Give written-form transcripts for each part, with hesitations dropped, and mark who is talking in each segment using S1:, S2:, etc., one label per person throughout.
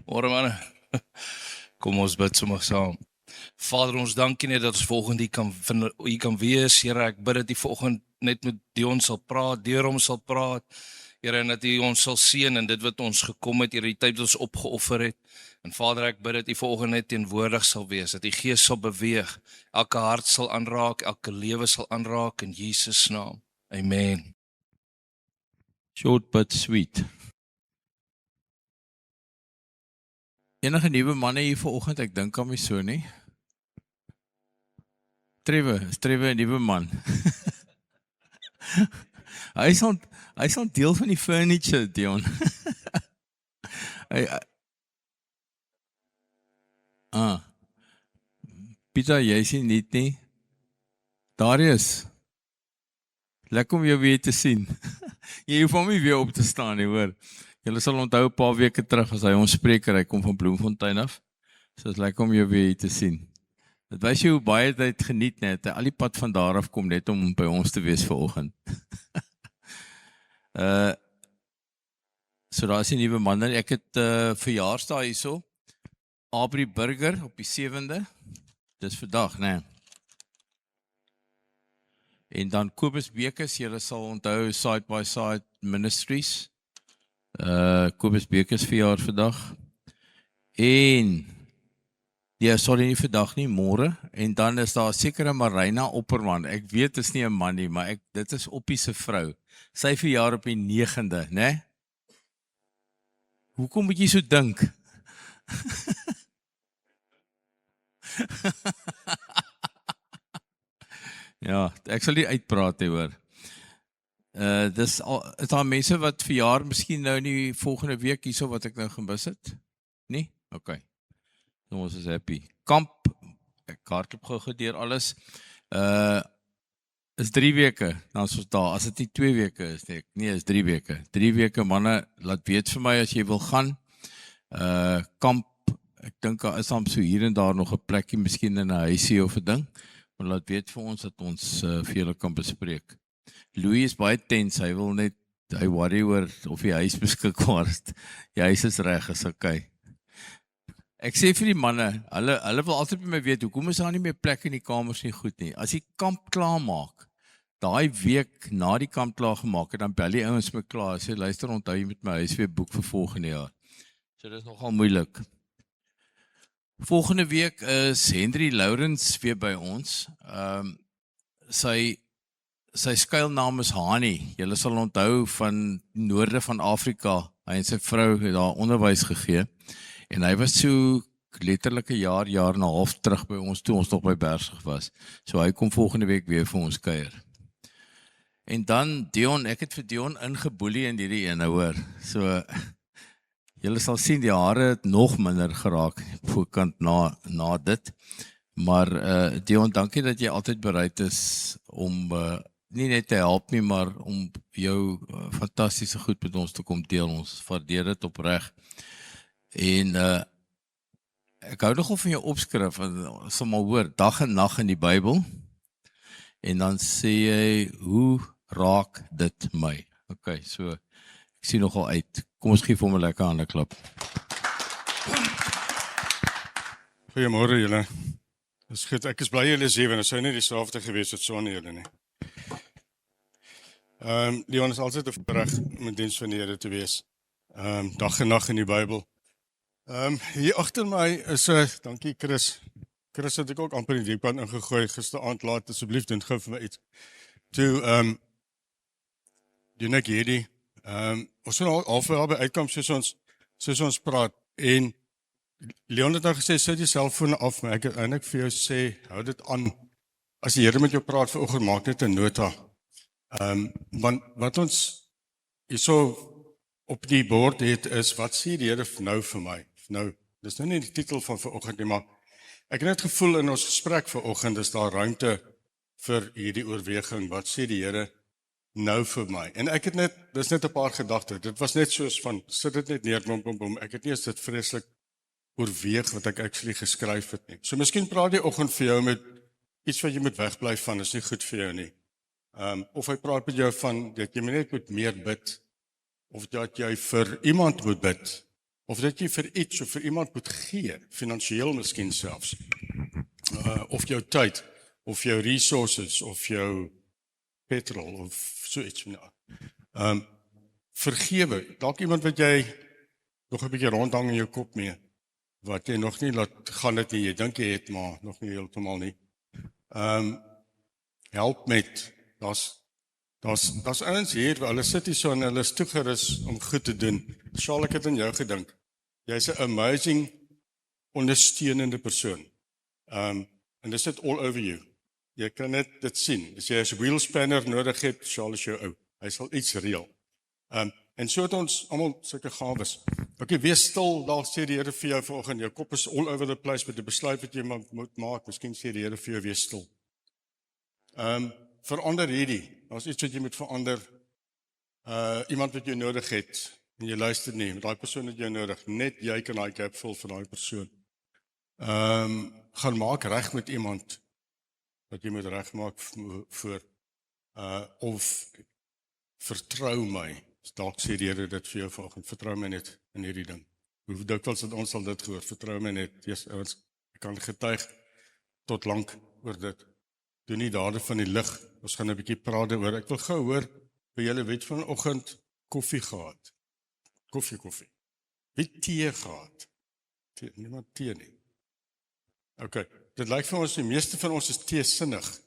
S1: Môre manne, kom ons bid sommer saam. Vader, ons dankie net dat ons volgende hier kan wees. Here, ek bid dat die volgende net met Dion sal praat, deur hom sal praat. Here, en dat U ons sal seën in dit wat ons gekom het, Here, die tyd wat ons opgeoffer het. En Vader, ek bid dat U volgende net teenwoordig sal wees, dat U Gees sal beweeg, elke hart sal aanraak, elke lewe sal aanraak in Jesus naam. Amen.
S2: Short but sweet. Enige nuwe manne hier vanoggend, ek dink aan my so nie. Trevor, is Trevor 'n nuwe man? Hy is al deel van die furniture, Dion. Pieter, jy is nie niet nie. Darius, lekker om jou weer te sien. Jy hoef hom nie weer op te staan nie, hoor. Julle sal onthou 'n paar weke terug as hy ons spreker, hy kom van Bloemfontein af. So is lekker om jou weer hier te sien. Dit wys jy hoe baie hy het geniet net, hy al die pad van daar af kom net om by ons te wees vanoggend. So daar is die nuwe man, ek het verjaarsdag hierso, Aubrey Burger op die 7de, dis vandag, nee. En dan Kobus Bekes, julle sal onthou Side by Side Ministries, Kobus Bekes verjaar vandag, en, ja, sorry nie vandag nie, môre, en dan is daar sekere Marina Opperman, ek weet is nie 'n man nie, maar dit is Oppie se vrou, sy verjaar op die 9de, né? Hoekom moet jy so dink? Ja, ek sal nie uitpraat nie, hoor. Is daar mense wat verjaar, miskien nou nie volgende week hierso wat ek nou gemis het? Nie? Ok. Ons is happy. Kamp, ek hardloop gou deur alles, is 3 weke, dan is ons daar, as dit nie 2 weke is, nee, is 3 weke. 3 weke, manne, laat weet vir my as jy wil gaan. Kamp, ek dink is dan so hier en daar nog 'n plekkie, miskien in 'n huisie of 'n ding, maar laat weet vir ons dat ons vir julle kan bespreek. Louis is baie tens, hy wil net, hy worry oor of die huis beskikbaar is. Die huis is reg, is okay. Ek sê vir die manne, hulle wil altyd by my weet, hoekom is daar nie meer plek in die kamers nie goed nie. As die kamp klaar maak, daai week na die kamp klaar gemaak het, dan bel die ouens my klaar, sê luister, onthou jy met my huis weer boek vir volgende jaar. So dit is nogal moeilik. Volgende week is Henry Lourens weer by ons. Sy skuilnaam is Hani. Julle sal onthou van noorde van Afrika. Hy en sy vrou het daar onderwys gegee. En hy was so letterlik 'n jaar en 'n half terug by ons toe ons nog by Bergsig was. So hy kom volgende week weer vir ons kuier. En dan Dion, ek het vir Dion ingeboelie in hierdie ene, hoor. So julle sal sien die hare het nog minder geraak voorkant na dit. Maar Dion, dankie dat jy altyd bereid is om nie net te help nie, maar om jou fantastiese goed met ons te kom deel. Ons waardeer dit opreg. En ek hou nogal van jou opskrif, sal maar hoor, dag en nag in die Bybel, en dan sê jy, hoe raak dit my? Ok, so, ek sien nogal uit. Kom ons gee vir hom 'n lekker hande klap.
S3: Goeiemôre julle. Dis goed, ek is bly julle is hier, want dit sou nie dieselfde gewees het sonder julle nie. Leon, is altyd 'n voorreg om in diens van die Here te wees. Dag en nag in die Bybel. Hier agter my is dankie Chris. Chris het ek ook amper in die diepbad ingegooi gisteraand laat, asseblief doen gou vir my iets. Toe doen ek hierdie. Ons gaan al by uitkom soos ons praat. En Leon het nou gesê, sit die selfoon af, maar ek het eintlik vir jou sê, hou dit aan. As die Here met jou praat vanoggend, maak net 'n nota. Want wat ons hierso op die bord het is, wat sê die Here nou vir my? Nou, dis nou nie die titel van vanoggend nie, maar ek het net gevoel in ons gesprek vanoggend is daar ruimte vir hierdie oorweging, wat sê die Here nou vir my? En ek het net, dis net 'n paar gedagtes, dit was net soos van, sit dit net neer, bom, ek het nie eens dit vreeslik oorweeg wat ek actually geskryf het nie. So miskien praat die oggend vir jou met iets wat jy moet wegbly van, is nie goed vir jou nie. Of hy praat met jou van, dat jy net moet meer bid, of dat jy vir iemand moet bid, of dat jy vir iets of vir iemand moet gee, finansiëel miskien selfs, of jou tyd, of jou resources, of jou petrol, of so iets. Vergewe, dalk iemand wat jy nog 'n bietjie rondhang in jou kop mee, wat jy nog nie laat gaan het nie, jy dink jy het, maar nog nie heeltemal nie. Help met, daar's ouens hier, hulle sit hier so en hulle is toegerus om goed te doen. Sal ek het aan jou gedink. Jy's 'n amazing, ondersteunende persoon. En dis dit all over you. Jy kan net dit sien. As jy 'n wheel spanner nodig het, Sal is jou ou. Hy sal iets reël. En so het ons almal sulke gawes. Okay, wees stil, daar sê die Here vir jou vanoggend, jou kop is all over the place met die besluit wat jy moet maak. Miskien sê die Here vir jou, wees stil. Verander hierdie. Daar's iets wat jy moet verander. Iemand wat jy nodig het, en jy luister nie, daai persoon het jou nodig. Net jy kan daai gap vul vir daai persoon. Gaan maak reg met iemand wat jy moet regmaak voor. Of vertrou my. Dalk sê die Here dit vir jou vanoggend, vertrou my net in hierdie ding. Hoe dikwels het ons al dit gehoor, vertrou my net. Jesus, ouens, ek kan getuig tot lank oor dit. Doen nie dade van die lig. Ons gaan 'n bietjie praat daaroor. Ek wil gou hoor by julle wet vanoggend koffie gehad. Koffie. Wie tee gehad? Niemand tee nie. Okay, dit lyk vir ons die meeste van ons is teesinnig.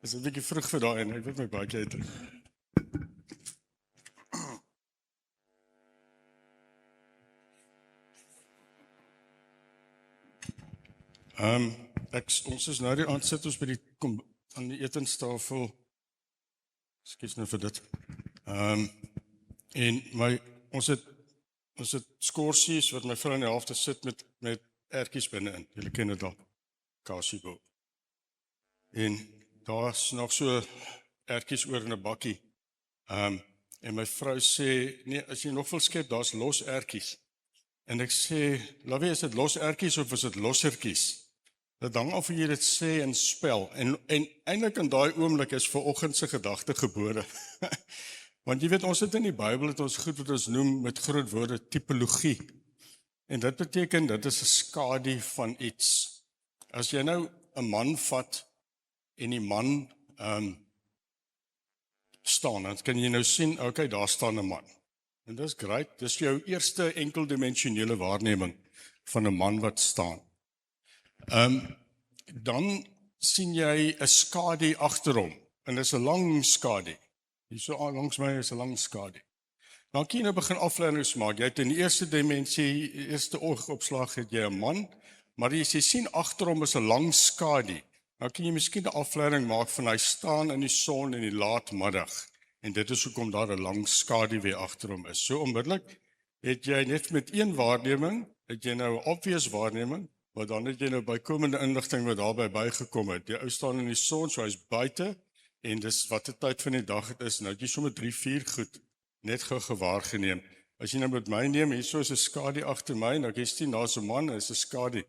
S3: Is 'n bietjie vroeg vir daai en ek weet my baie uit. Ons is nou die aand sit ons by die aan die etenstafel. Ekskuus nou vir dit. En ons het skorsies wat my vrou in die helfte sit met ertjies binne-in. Julle ken dit al. Kasiebo. En daar's nog so ertjies oor in 'n bakkie. En my vrou sê, nee, as jy nog wil skep, daar's los ertjies. En ek sê, Lavie, is dit los ertjies of is dit lossertjies? Dit hang af hoe jy dit sê en spel. En eintlik in daai oomblik is vanoggend se gedagte gebore. Want jy weet, ons het in die Bybel het ons goed wat ons noem met groot woorde tipologie. En dit beteken dit is 'n skadu van iets. As jy nou 'n man vat en die man staan, dan kan jy nou sien, okay, daar staan 'n man. En dis great, dis jou eerste enkeldimensionele waarneming van 'n man wat staan. Dan sien jy 'n skadu agter hom, en dis 'n lang skadu. Hier so langs my is 'n lang skadu. Dan kan jy nou begin afleidings maak. Jy het in die eerste dimensie, eerste oogopslag het jy 'n man, maar as jy sien agter hom is 'n lang skadu. Dan kan jy miskien 'n afleiding maak van hy staan in die son in die laatmiddag. En dit is hoekom daar 'n lang skadu weer agter hom is. So onmiddellik het jy net met een waarneming, het jy nou 'n obvious waarneming, maar dan het jy nou bykomende inligting wat daarbey bygekom het. Die ou staan in die son, so hy's buite, en dis watter tyd van die dag dit is. Nou het jy sommer 3-4 goed net gou gewaar geneem. As jy nou met my neem, hier so is 'n skadu agter my, nou kan jy sien daar's 'n man, is 'n skadu.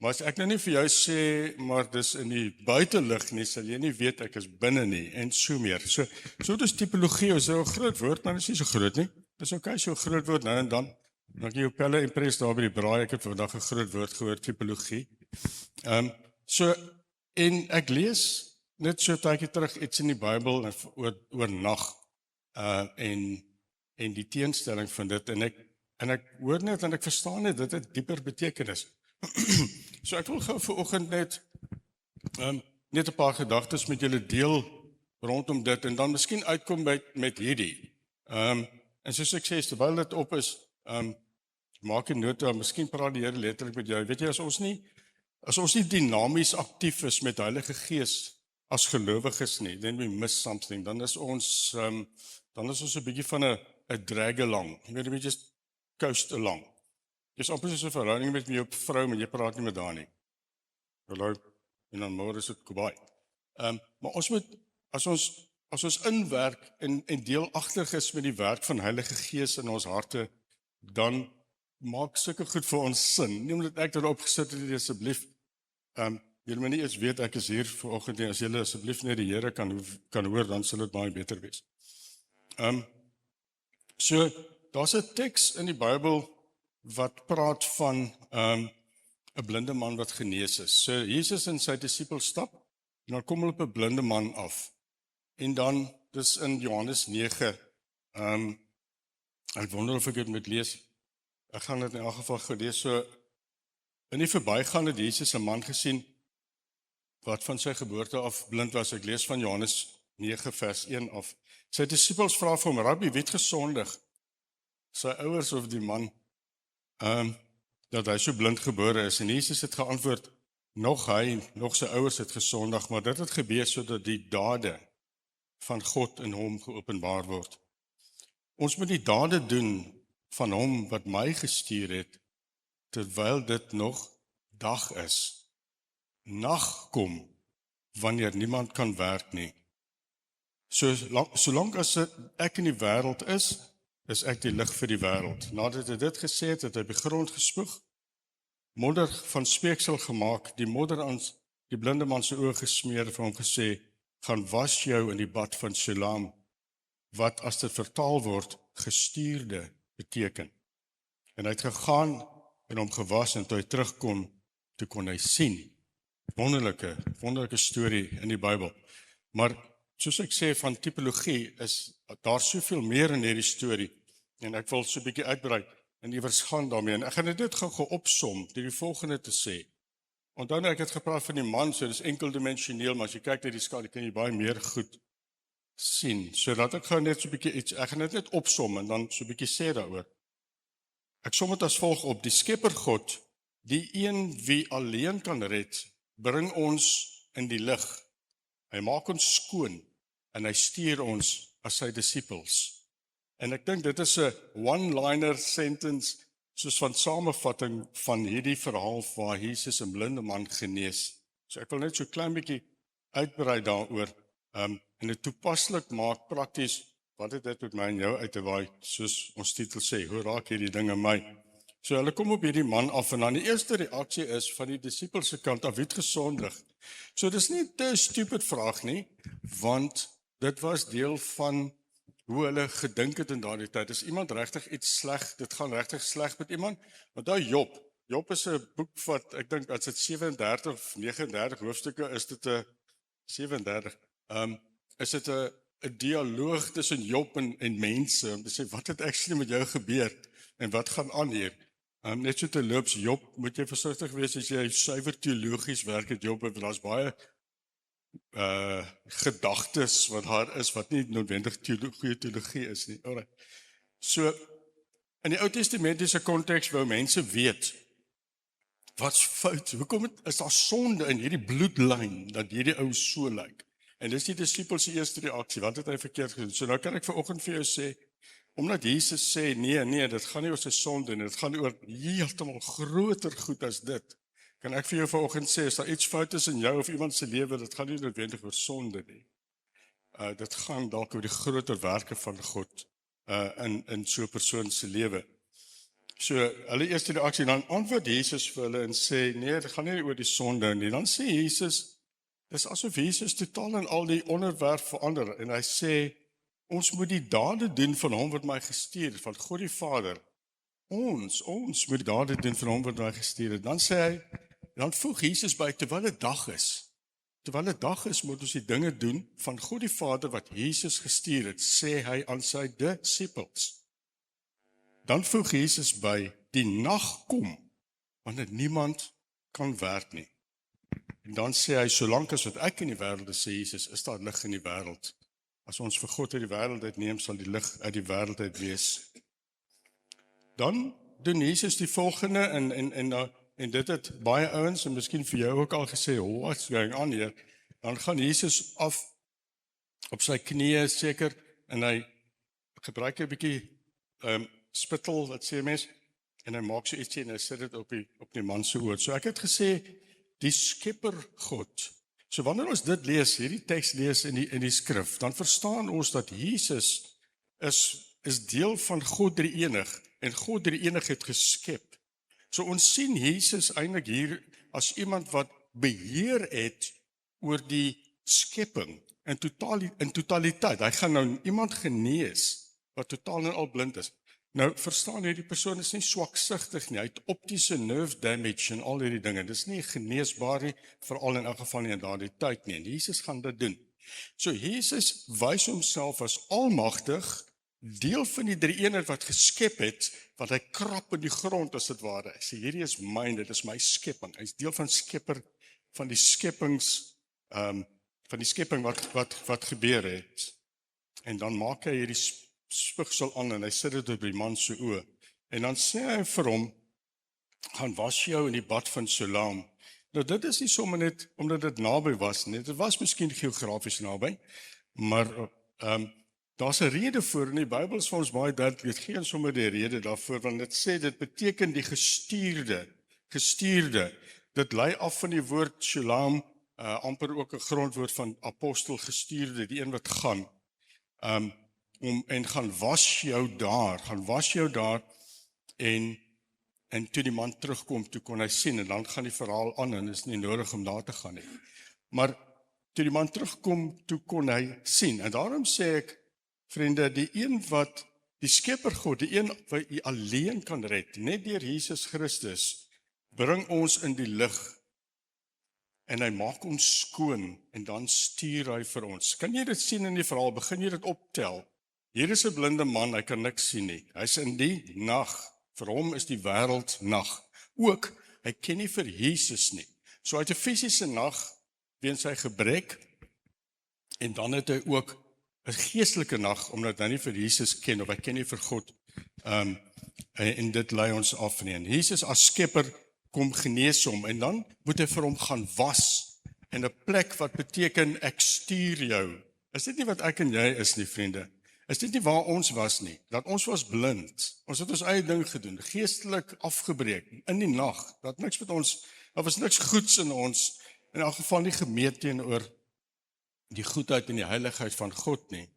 S3: Maar as ek nou nie vir jou sê, maar dis in die buitelug nie, sal jy nie weet ek is binne nie, en so meer. So dis tipologie, is 'n groot woord, maar dit is nie so groot nie. Dis okay, so 'n groot woord nou en dan kan jy jou pelle en pres daar by die braai, ek het vandag 'n groot woord gehoor, tipologie. En ek lees net so 'n tydjie terug iets in die Bybel oor nag, en die teenstelling van dit, en ek hoor net en ek verstaan net, dit het dieper betekenis. So ek wil gou vanoggend net 'n paar gedagtes met julle deel rondom dit, en dan miskien uitkom met hierdie. En soos ek sê, terwyl dit op is, maak 'n nota, miskien praat die Here letterlik met jou. Weet jy, as ons nie dinamies aktief is met Heilige Gees as gelowiges nie, then we miss something. Dan is ons 'n bietjie van 'n drag along. Jy weet, 'n bietjie coast along. Dis amper soos 'n verhouding met jou vrou, maar jy praat nie met haar nie. Hallo, en dan môre is dit kobai. Maar ons moet, as ons inwerk en deelagtig is met die werk van Heilige Gees in ons harte, dan maak sulke goed vir ons sin. Nie omdat ek daarop gesit het, asseblief. Julle moet nie eens weet ek is hier vanoggend nie. As julle asseblief net die Here kan hoor, dan sal dit baie beter wees. So Daar's 'n teks in die Bybel wat praat van 'n blinde man wat genees is. So Jesus en sy disippels stap en dan kom hulle op 'n blinde man af. En dan dis in Johannes 9. Ek wonder of ek dit moet lees. Ek gaan dit in elk geval gelees. So in die verbygaan het Jesus 'n man gesien wat van sy geboorte af blind was. Ek lees van Johannes 9 vers 1 af. Sy disippels vra vir hom: Rabbi, wie het gesondig? Sy ouers of die man? Dat hy so blind gebore is. En Jesus het geantwoord: nog hy, nog sy ouers het gesondig, maar dit het gebeur sodat die dade van God in hom geopenbaar word. Ons moet die dade doen van hom wat my gestuur het, terwyl dit nog dag is. Nag kom, wanneer niemand kan werk nie. Solank as ek in die wêreld is ek die lig vir die wêreld. Nadat hy dit gesê het, het hy op die grond gespoeg, modder van speeksel gemaak, die modder aan die blinde man se oë gesmeer, vir hom gesê: gaan was jou in die bad van Siloam, wat as dit vertaal word, gestuurde beteken. En hy het gegaan en hom gewas, en toe hy terugkom, toe kon hy sien. Wonderlike storie in die Bybel. Maar soos ek sê, van tipologie is daar soveel meer in hierdie storie, en ek wil so 'n bietjie uitbrei en iewers gaan daarmee, en ek gaan dit gou opsom deur die volgende te sê. Onthou nou, ek het gepraat van die man, so dis enkeldimensioneel, maar as jy kyk na die skaal, kan jy baie meer goed sien. So laat ek gou net so 'n bietjie iets, ek gaan dit net opsom en dan so 'n bietjie sê daaroor. Ek som dit as volg op: die Skepper God, die een wie alleen kan red, bring ons in die lig. Hy maak ons skoon en hy stuur ons as sy disippels. En ek dink dit is 'n one-liner sentence, soos van samevatting van hierdie verhaal waar Jesus 'n blinde man genees. So ek wil net so klein bietjie uitbrei daaroor, en dit toepaslik maak prakties, wat het dit met my en jou uit te waai, soos ons titel sê, hoe raak hierdie dinge my? So hulle kom op hierdie man af, en dan die eerste reaksie is van die disippels se kant af: wie het gesondig? So dis nie 'n stupid vraag nie, want dit was deel van hoe hulle gedink het in daardie tyd. Is iemand regtig iets sleg, dit gaan regtig sleg met iemand? Want daai Job is 'n boek wat, ek dink as dit 37 of 39 hoofstukke is, dit 'n 37. Is dit 'n dialoog tussen Job en mense om te sê, wat het actually met jou gebeur en wat gaan aan hier? Net so te loops, Job, moet jy versigtig wees as jy suiwer teologies werk het Job, want daar's baie gedagtes wat daar is, wat nie noodwendig goeie teologie is nie. Alright. So, in die Ou Testamentiese konteks wou mense weet, wat's fout? Hoekom is daar sonde in hierdie bloedlyn, dat hierdie ou so lyk? En dis die disippels se eerste reaksie, wat het hy verkeerd gedoen? So nou kan ek vanoggend vir jou sê, omdat Jesus sê, nee, dit gaan nie oor sy sonde nie, dit gaan oor heeltemal groter goed as dit. Kan ek vir jou vanoggend sê, as daar iets fout is in jou of iemand se lewe, dit gaan nie noodwendig oor sonde nie. Dit gaan dalk oor die groter werke van God in so 'n persoon se lewe. So, hulle eerste reaksie, dan antwoord Jesus vir hulle en sê, nee, dit gaan nie oor die sonde nie. Dan sê Jesus, dis asof Jesus totaal en al die onderwerp verander, en hy sê, ons moet die dade doen van hom wat my gestuur het, van God die Vader. Ons moet die dade doen van hom wat my gestuur het. Dan sê hy, dan voeg Jesus by, terwyl dit dag is, moet ons die dinge doen van God die Vader wat Jesus gestuur het, sê hy aan sy disippels. Dan voeg Jesus by, die nag kom, wanneer niemand kan werk nie. En dan sê hy, solank as wat ek in die wêreld is, sê Jesus, is daar lig in die wêreld. As ons vir God uit die wêreld uitneem, sal die lig uit die wêreld uit wees. Dan doen Jesus die volgende, en dit het baie ouens, en miskien vir jou ook al gesê, what's going on here? Dan gaan Jesus af op sy knieë seker, en hy gebruik 'n bietjie spittel, wat sê mens, en hy maak so ietsie en hy sit dit op die man se oor. So ek het gesê, die Skepper God. So wanneer ons dit lees, hierdie teks lees in die skrif, dan verstaan ons dat Jesus is deel van God drie-enig, en God drie-enig het geskep. So ons sien Jesus eintlik hier as iemand wat beheer het oor die skepping in totaliteit. Hy gaan nou iemand genees wat totaal en al blind is. Nou, verstaan jy, die persoon is nie swaksigtig nie, hy het optiese nerve damage en al hierdie dinge, dis nie geneesbaar nie, veral in elk geval nie in daardie tyd nie, en Jesus gaan dit doen. So Jesus wys homself as almagtig, deel van die drie eenheid wat geskep het, wat hy krap in die grond as dit ware. Hy sê, hierdie is myne, dit is my skepping. Hy is deel van skepper, van die skepings, van die skepping wat gebeur het. En dan maak hy hierdie spigsel aan en hy sit dit op die man se oë. En dan sê hy vir hom, gaan was jou in die bad van Siloam. Nou dit is nie sommer net omdat dit naby was nie. Dit was miskien geografies naby, maar daar's 'n rede voor in die Bybel is vir ons baie duidelik, geen sommer die rede daarvoor, want dit sê dit beteken die gestuurde. Dit lei af van die woord Siloam, amper ook 'n grondwoord van apostel gestuurde, die een wat gaan. En gaan was jou daar en toe die man terugkom, toe kon hy sien en dan gaan die verhaal aan en is nie nodig om daar te gaan nie. Maar toe die man terugkom, toe kon hy sien en daarom sê ek, vriende, die een wat die Skepper God, die een wat hy alleen kan red, net deur Jesus Christus, bring ons in die lig en hy maak ons skoon en dan stuur hy vir ons. Kan jy dit sien in die verhaal? Begin jy dit optel? Hier is 'n blinde man, hy kan niks sien nie. Hy's in die nag. Vir hom is die wêreld nag. Ook, hy ken nie vir Jesus nie. So hy het 'n fisiese nag weens sy gebrek en dan het hy ook 'n geestelike nag omdat hy nie vir Jesus ken of hy ken nie vir God. En dit lei ons af nie. En Jesus as skepper kom genees hom en dan moet hy vir hom gaan was in 'n plek wat beteken ek stuur jou. Is dit nie wat ek en jy is nie, vriende? Is dit nie waar ons was nie? Dat ons was blind. Ons het ons eie ding gedoen, geestelik afgebreek in die nag. Dat niks met ons, daar was niks goeds in ons, in elk geval nie gemeet teenoor die goedheid en die heiligheid van God nie.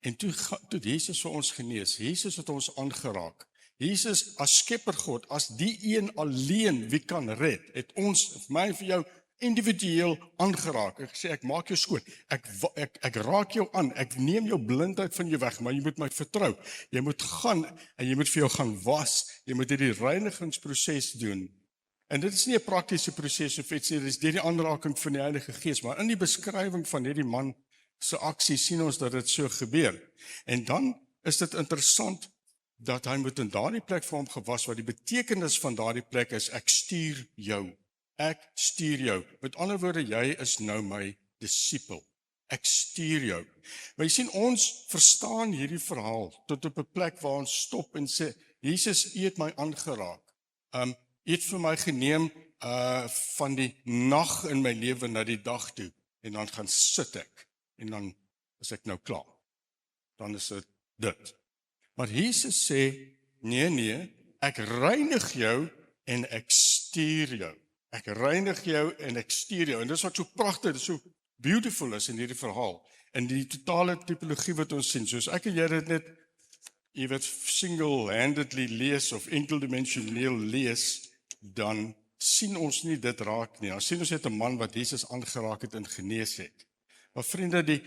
S3: En toe Jesus vir ons genees, Jesus het ons aangeraak. Jesus as skepper God, as die een alleen wie kan red, het ons, my en vir jou, individueel aangeraak. Ek sê, ek maak jou skoon, ek raak jou aan, ek neem jou blindheid van jou weg, maar jy moet my vertrou. Jy moet gaan, en jy moet vir jou gaan was, jy moet hierdie reinigingsproses doen. En dit is nie 'n praktiese proses of iets nie, dit is deur die aanraking van die Heilige Gees, maar in die beskrywing van hierdie man se aksie sien ons dat dit so gebeur. En dan is dit interessant, dat hy moet in daardie plek vir hom gewas, wat die betekenis van daardie plek is, ek stuur jou. Ek stuur jou. Met ander woorde, jy is nou my disipel. Ek stuur jou. Maar jy sien, ons verstaan hierdie verhaal tot op 'n plek waar ons stop en sê, Jesus, U het my aangeraak. U het vir my geneem van die nag in my lewe na die dag toe. En dan gaan sit ek. En dan is ek nou klaar. Dan is dit. Maar Jesus sê, nee, ek reinig jou en ek stuur jou. Ek reinig jou en ek stuur jou. En dis wat so pragtig, dis so beautiful is in hierdie verhaal. En die totale typologie wat ons sien, soos ek en jy dit net, jy weet, single-handedly lees of enkeldimensioneel lees, dan sien ons nie dit raak nie. Dan sien ons net 'n man wat Jesus aangeraak het en genees het. Maar vriende,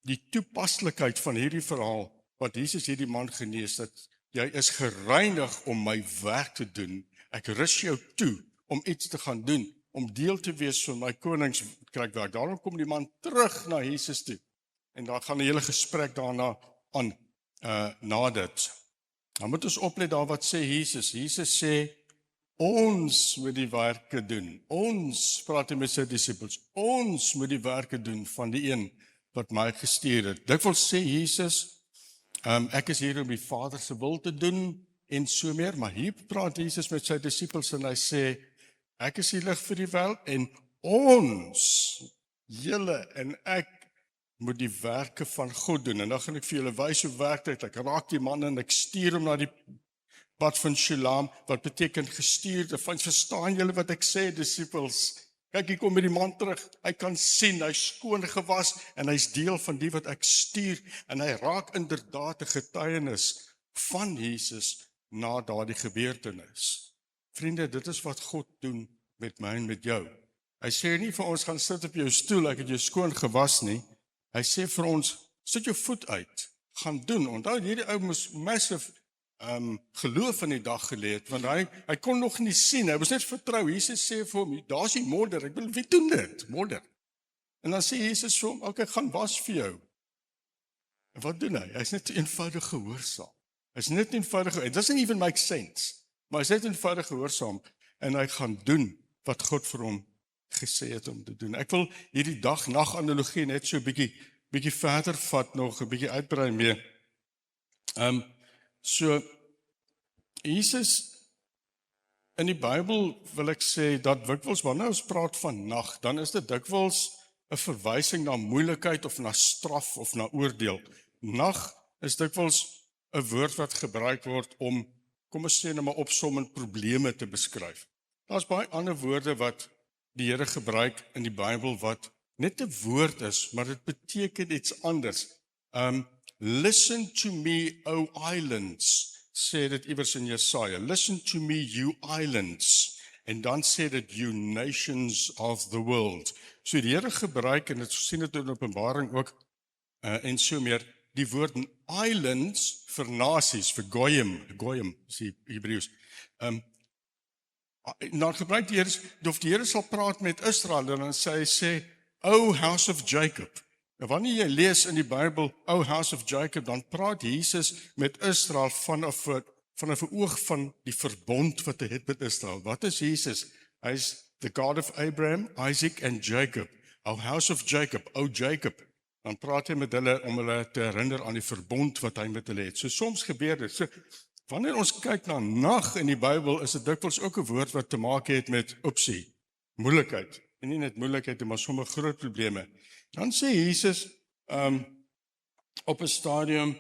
S3: die toepaslikheid van hierdie verhaal, wat Jesus hierdie man genees, dat jy is gereinig om my werk te doen. Ek rus jou toe om iets te gaan doen, om deel te wees van my koninkryk. Daarom kom die man terug na Jesus toe. En daar gaan 'n hele gesprek daarna aan, na dit. Dan moet ons oplet daar wat sê Jesus. Jesus sê, ons moet die werke doen. Ons, praat hy met sy disippels, ons moet die werke doen van die een wat my gestuur het. Dikwels sê Jesus, ek is hier om die Vader se wil te doen, en so meer, maar hier praat Jesus met sy disippels en hy sê, ek is die lig vir die wêreld en ons, julle en ek, moet die werke van God doen. En dan gaan ek vir julle wys hoe werk dit. Ek raak die man en ek stuur hom na die bad van Siloam, wat beteken gestuurde. Verstaan julle wat ek sê, disippels? Kyk, hier kom die man terug. Hy kan sien, hy's skoon gewas en hy's deel van die wat ek stuur en hy raak inderdaad 'n getuienis van Jesus na daardie gebeurtenis. Vriende, dit is wat God doen met my en met jou. Hy sê nie vir ons gaan sit op jou stoel, ek het jou skoon gewas nie. Hy sê vir ons, sit jou voet uit, gaan doen. Onthou, hierdie ou moes massive geloof in die dag gelê het, want hy kon nog nie sien, hy was net vertrou. Jesus sê vir hom, daar's die modder, ek wil, wie doen dit? Modder. En dan sê Jesus vir hom, okay, gaan was vir jou. En wat doen hy? Hy's net eenvoudig gehoorsaam. Hy's net eenvoudig, it doesn't even make sense, maar hy's net eenvoudig gehoorsaam, en hy gaan doen wat God vir hom gesê het om te doen. Ek wil hierdie dag-nag analogie net so 'n bietjie verder vat, nog 'n bietjie uitbrei mee. So, Jesus, in die Bybel wil ek sê, dat dikwels, wanneer ons praat van nag, dan is dit dikwels 'n verwysing na moeilikheid, of na straf, of na oordeel. Nag is dikwels 'n woord wat gebruik word om, kom ons sê nou maar opsommend, probleme te beskryf. Daar's baie ander woorde wat die Here gebruik in die Bybel, wat net 'n woord is, maar dit beteken iets anders. Listen to me, O islands, sê dit iewers in Jesaja. Listen to me, you islands. En dan sê dit, you nations of the world. So die Here gebruik, en dit sien dit in Openbaring ook, en so meer, die woord islands vir nasies, vir goyim is die Hebreëus. Dan gebruik die Here sal praat met Israel, en dan sê, O house of Jacob. En wanneer jy lees in die Bybel, O house of Jacob, dan praat Jesus met Israel vanaf 'n oog van die verbond wat hy het met Israel. Wat is Jesus? Hy is the God of Abraham, Isaac and Jacob. O house of Jacob, O Jacob. Dan praat hy met hulle om hulle te herinner aan die verbond wat hy met hulle het. So soms gebeur dit. So wanneer ons kyk na nag in die Bybel, is dit dikwels ook 'n woord wat te maak het met moeilikheid. En nie net moeilikheid, maar sommige groot probleme. Dan sê Jesus op 'n stadium,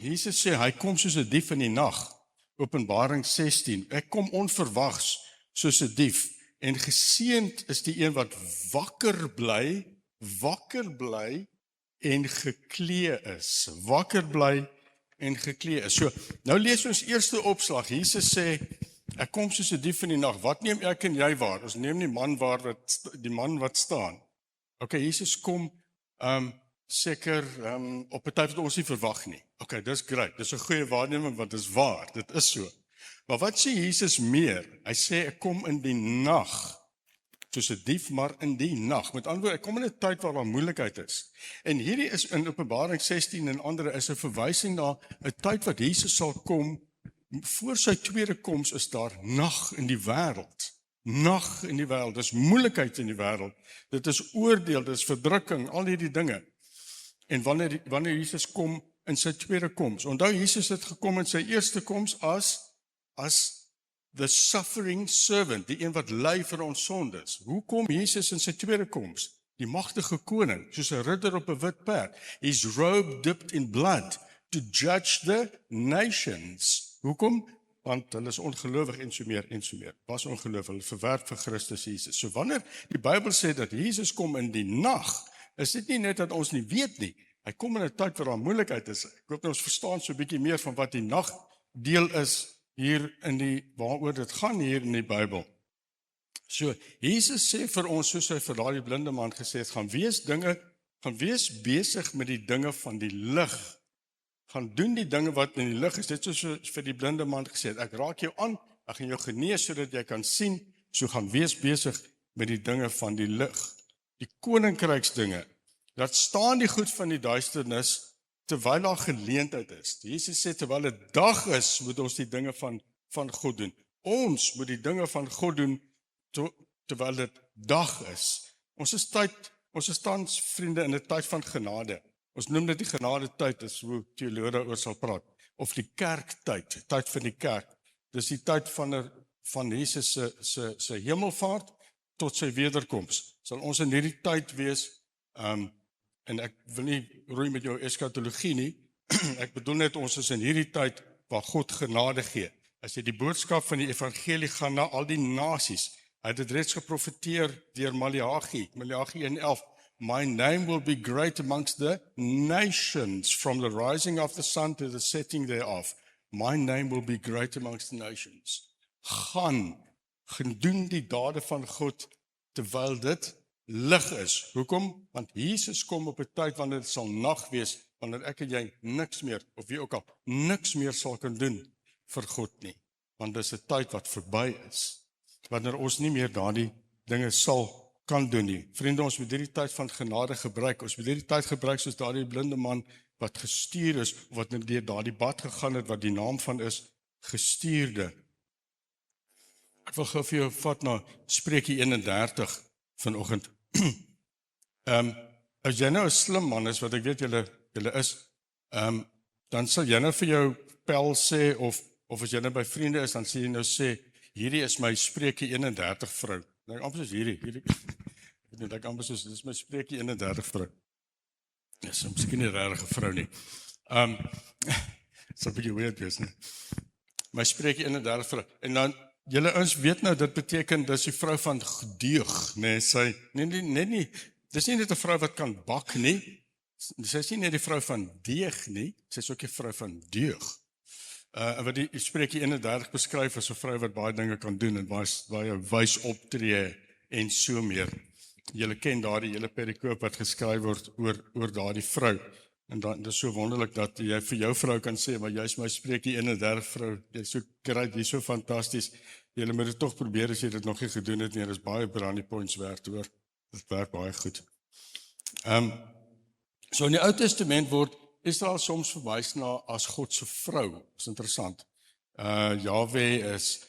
S3: Jesus sê hy kom soos 'n dief in die nag. Openbaring 16. Ek kom onverwags soos 'n dief, en geseënd is die een wat wakker bly en geklee is. Wakker bly en geklee is. So, nou lees ons eerste opslag. Jesus sê, ek kom soos 'n dief in die nag. Wat neem ek en jy waar? Ons neem die man wat staan. Okay, Jesus kom seker op 'n tyd wat ons nie verwag nie. Okay, dis great. Dis 'n goeie waarneming, want dit is waar. Dit is so. Maar wat sê Jesus meer? Hy sê ek kom in die nag. Soos 'n dief, maar in die nag. Met ander woorde, ek kom in 'n tyd waar daar moeilikheid is. En hierdie is in Openbaring 16 en ander is 'n verwysing na 'n tyd wat Jesus sal kom. Voor sy tweede koms is daar nag in die wêreld. Nag in die wêreld, dis moeilikheid in die wêreld. Dit is oordeel, dit is verdrukking, al hierdie dinge. En wanneer Jesus kom in sy tweede koms. Onthou, Jesus het gekom in sy eerste koms as the suffering servant, die een wat ly vir ons sondes. Hoe kom Jesus in sy tweede koms? Die magtige koning, soos 'n ridder op 'n wit perd. His robe dipped in blood to judge the nations. Hoekom? Want hulle is ongelowig en so meer. Was ongelowig, hulle verwerp vir Christus Jesus. So wanneer die Bybel sê dat Jesus kom in die nag, is dit nie net dat ons nie weet nie. Hy kom in 'n tyd waar daar moeilikheid is. Ek hoop ons verstaan so 'n bietjie meer van wat die nag deel is hier waaroor dit gaan hier in die Bybel. So, Jesus sê vir ons, soos hy vir daardie blinde man gesê het, gaan wees besig met die dinge van die lig. Gaan doen die dinge wat in die lig is. Dit soos vir die blinde man gesê het, ek raak jou aan, ek gaan jou genees sodat jy kan sien, so gaan wees besig met die dinge van die lig. Die koninkryksdinge. Dat staan die goed van die duisternis, terwyl daar geleentheid is. Jesus sê, terwyl dit dag is, moet ons die dinge van God doen. Ons moet die dinge van God doen, terwyl dit dag is. Ons is tans, vriende, in 'n tyd van genade. Ons noem dit die genade tyd, is hoe teoloë oor sal praat. Of die kerktyd, tyd van die kerk. Dis die tyd van Jesus se hemelvaart tot sy wederkoms. Sal ons in hierdie tyd wees, en ek wil nie roei met jou eskatologie nie, ek bedoel net ons is in hierdie tyd waar God genade gee. As jy die boodskap van die evangelie gaan na al die nasies, hy het dit reeds geprofeteer deur Maleagi 1:11. My name will be great amongst the nations, from the rising of the sun to the setting thereof. My name will be great amongst the nations. Gaan doen die dade van God, terwyl dit lig is. Hoekom? Want Jesus kom op 'n tyd wanneer dit sal nag wees, wanneer ek en jy niks meer, of wie ook al, niks meer sal kan doen vir God nie. Want dis 'n tyd wat verby is, wanneer ons nie meer daardie dinge sal kan doen nie. Vriende, ons moet hierdie tyd van genade gebruik. Ons moet hierdie tyd gebruik soos daardie blinde man wat gestuur is, of wat deur daardie bad gegaan het, wat die naam van is, gestuurde. Ek wil gou vir jou vat na Spreuke 31 vanoggend. As jy nou 'n slim man is, wat ek weet julle is, dan sal jy nou vir jou pel sê, of as jy nou by vriende is, dan sê jy nou sê, hierdie is my Spreuke 31 vrou. Nou amper soos hierdie, ek amper soos, dis my Spreuke 31 vrou. Dis miskien nie regtig 'n vrou nie. So 'n bietjie weird wees, nie? My Spreuke 31 vrou. En dan, julle ons weet nou, dit beteken, dis die vrou van deug, nee, sy, nie, dis nie net 'n vrou wat kan bak nie, sy is nie net die vrou van deeg nie, sy is ook die vrou van deug. Wat die Spreuke 31 beskryf as 'n vrou wat baie dinge kan doen, en baie wys optree, en so meer. Julle ken daardie hele perikoop wat geskryf word oor daardie vrou. En dan, dit is so wonderlik dat jy vir jou vrou kan sê, maar jy is my Spreuke 31 vrou, jy is so great, jy is so fantasties. Julle moet dit tog probeer as jy dit nog nie gedoen het nie, dit is baie brownie points werd hoor. Dit werk baie goed. So in die Ou Testament word Israel soms verwys na as God se vrou. Dit is interessant. Jahwe is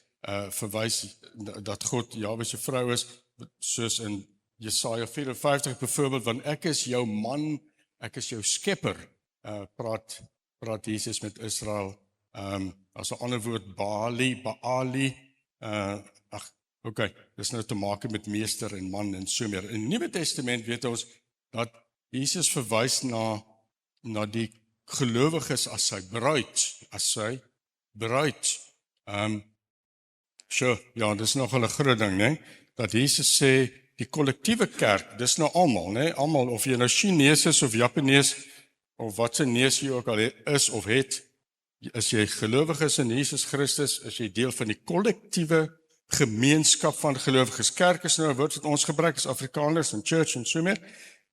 S3: verwys dat God Jahwe se vrou is, soos in Jesaja 54 byvoorbeeld, want ek is jou man, ek is jou skepper, praat Jesus met Israel, as 'n ander woord Baali, dis nou te maak met meester en man en so meer. In die Nuwe Testament weet ons dat Jesus verwys na die gelowiges as sy bruid. Ja, dis nogal 'n groot ding, né? Dat Jesus sê, die kollektiewe kerk, dis nou almal, né? Almal, of jy nou Chinees is of Japanees, of wat se neus jy ook al is of het, as jy gelowig is in Jesus Christus, is jy deel van die kollektiewe gemeenskap van gelowiges. Kerk is nou 'n woord wat ons gebruik as Afrikaners en church en so meer,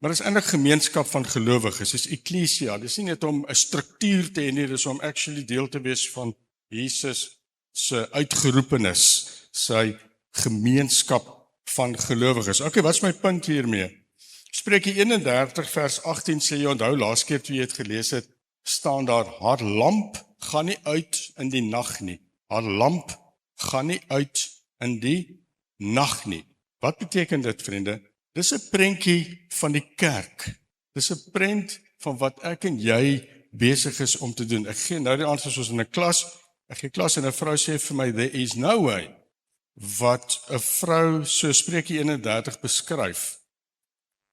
S3: maar dit is eintlik gemeenskap van gelowiges, dis eklesia, dis nie net om 'n struktuur te hê nie, dis om actually deel te wees van Jesus se uitgeroepenis, sy gemeenskap van gelowiges. Okay, wat is my punt hiermee? Spreuke 31 vers 18 sê jy onthou, laas keer toe jy het gelees het, staan daar, haar lamp gaan nie uit in die nag nie. Haar lamp gaan nie uit in die nag nie. Wat beteken dit, vriende? Dis 'n prentjie van die kerk. Dis 'n prent van wat ek en jy besig is om te doen. Ek gee nou die antwoord soos in 'n klas. Ek gee klas en 'n vrou sê vir my, there is no way, wat 'n vrou so Spreuke 31 beskryf,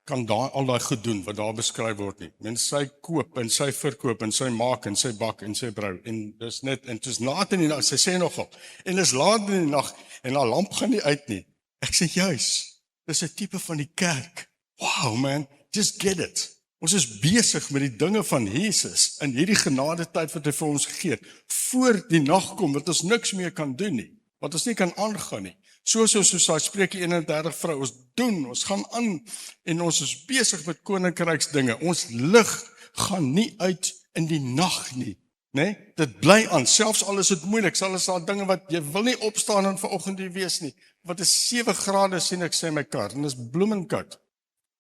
S3: kan daar al daai goed doen wat daar beskryf word nie. Mens sy koop en sy verkoop en sy maak en sy bak en sy brou. En dis net, en dit is laat in die nag, sy sê nogal, en dis laat in die nag en haar lamp gaan nie uit nie. Ek sê juis, dis 'n tipe van die kerk. Wow man, just get it. Ons is besig met die dinge van Jesus in hierdie genade tyd wat hy vir ons gegee het, voor die nag kom wat ons niks meer kan doen nie, wat ons nie kan aangaan nie. Soos hy Spreuke 31 vrou, ons gaan aan en ons is besig met koninkryksdinge. Ons lig gaan nie uit in die nag nie, né? Dit bly aan, selfs al is dit moeilik, sal is daar dinge wat jy wil nie opstaan en vanoggend hier wees nie. Wat is 7 grade sien ek sê my kar, en dis bloemenkoud.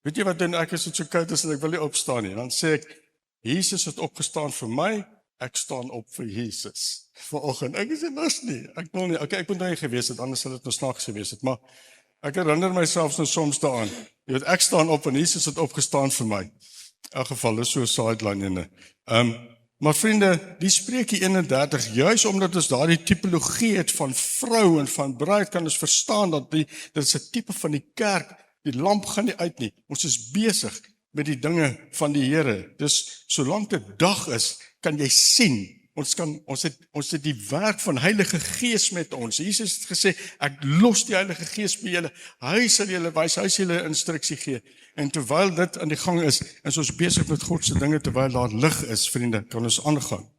S3: Weet jy wat doen ek as dit so koud is en ek wil nie opstaan nie? Dan sê ek, Jesus het opgestaan vir my, ek staan op vir Jesus. Vanoggend, ek sê nas nie, ek wil nie, okay, ek moet nou nie gewees het, anders sal dit nou snaaks gewees het, maar ek herinner myself nou soms daaraan. Jy weet, ek staan op en Jesus het opgestaan vir my. In elk geval, dis so 'n sideline ene. Maar vriende, die Spreuke 31, juis omdat ons daardie tipologie het van vrou en van bruid, kan ons verstaan dat dit is 'n tipe van die kerk. Die lamp gaan nie uit nie. Ons is besig met die dinge van die Here. Dus solank dit dag is, kan jy sien. Ons het die werk van Heilige Gees met ons. Jesus het gesê, ek los die Heilige Gees by julle. Hy sal julle wys, hy sal julle instruksie gee. En terwyl dit aan die gang is ons besig met God se dinge, terwyl daar lig is, vriende, kan ons aangaan.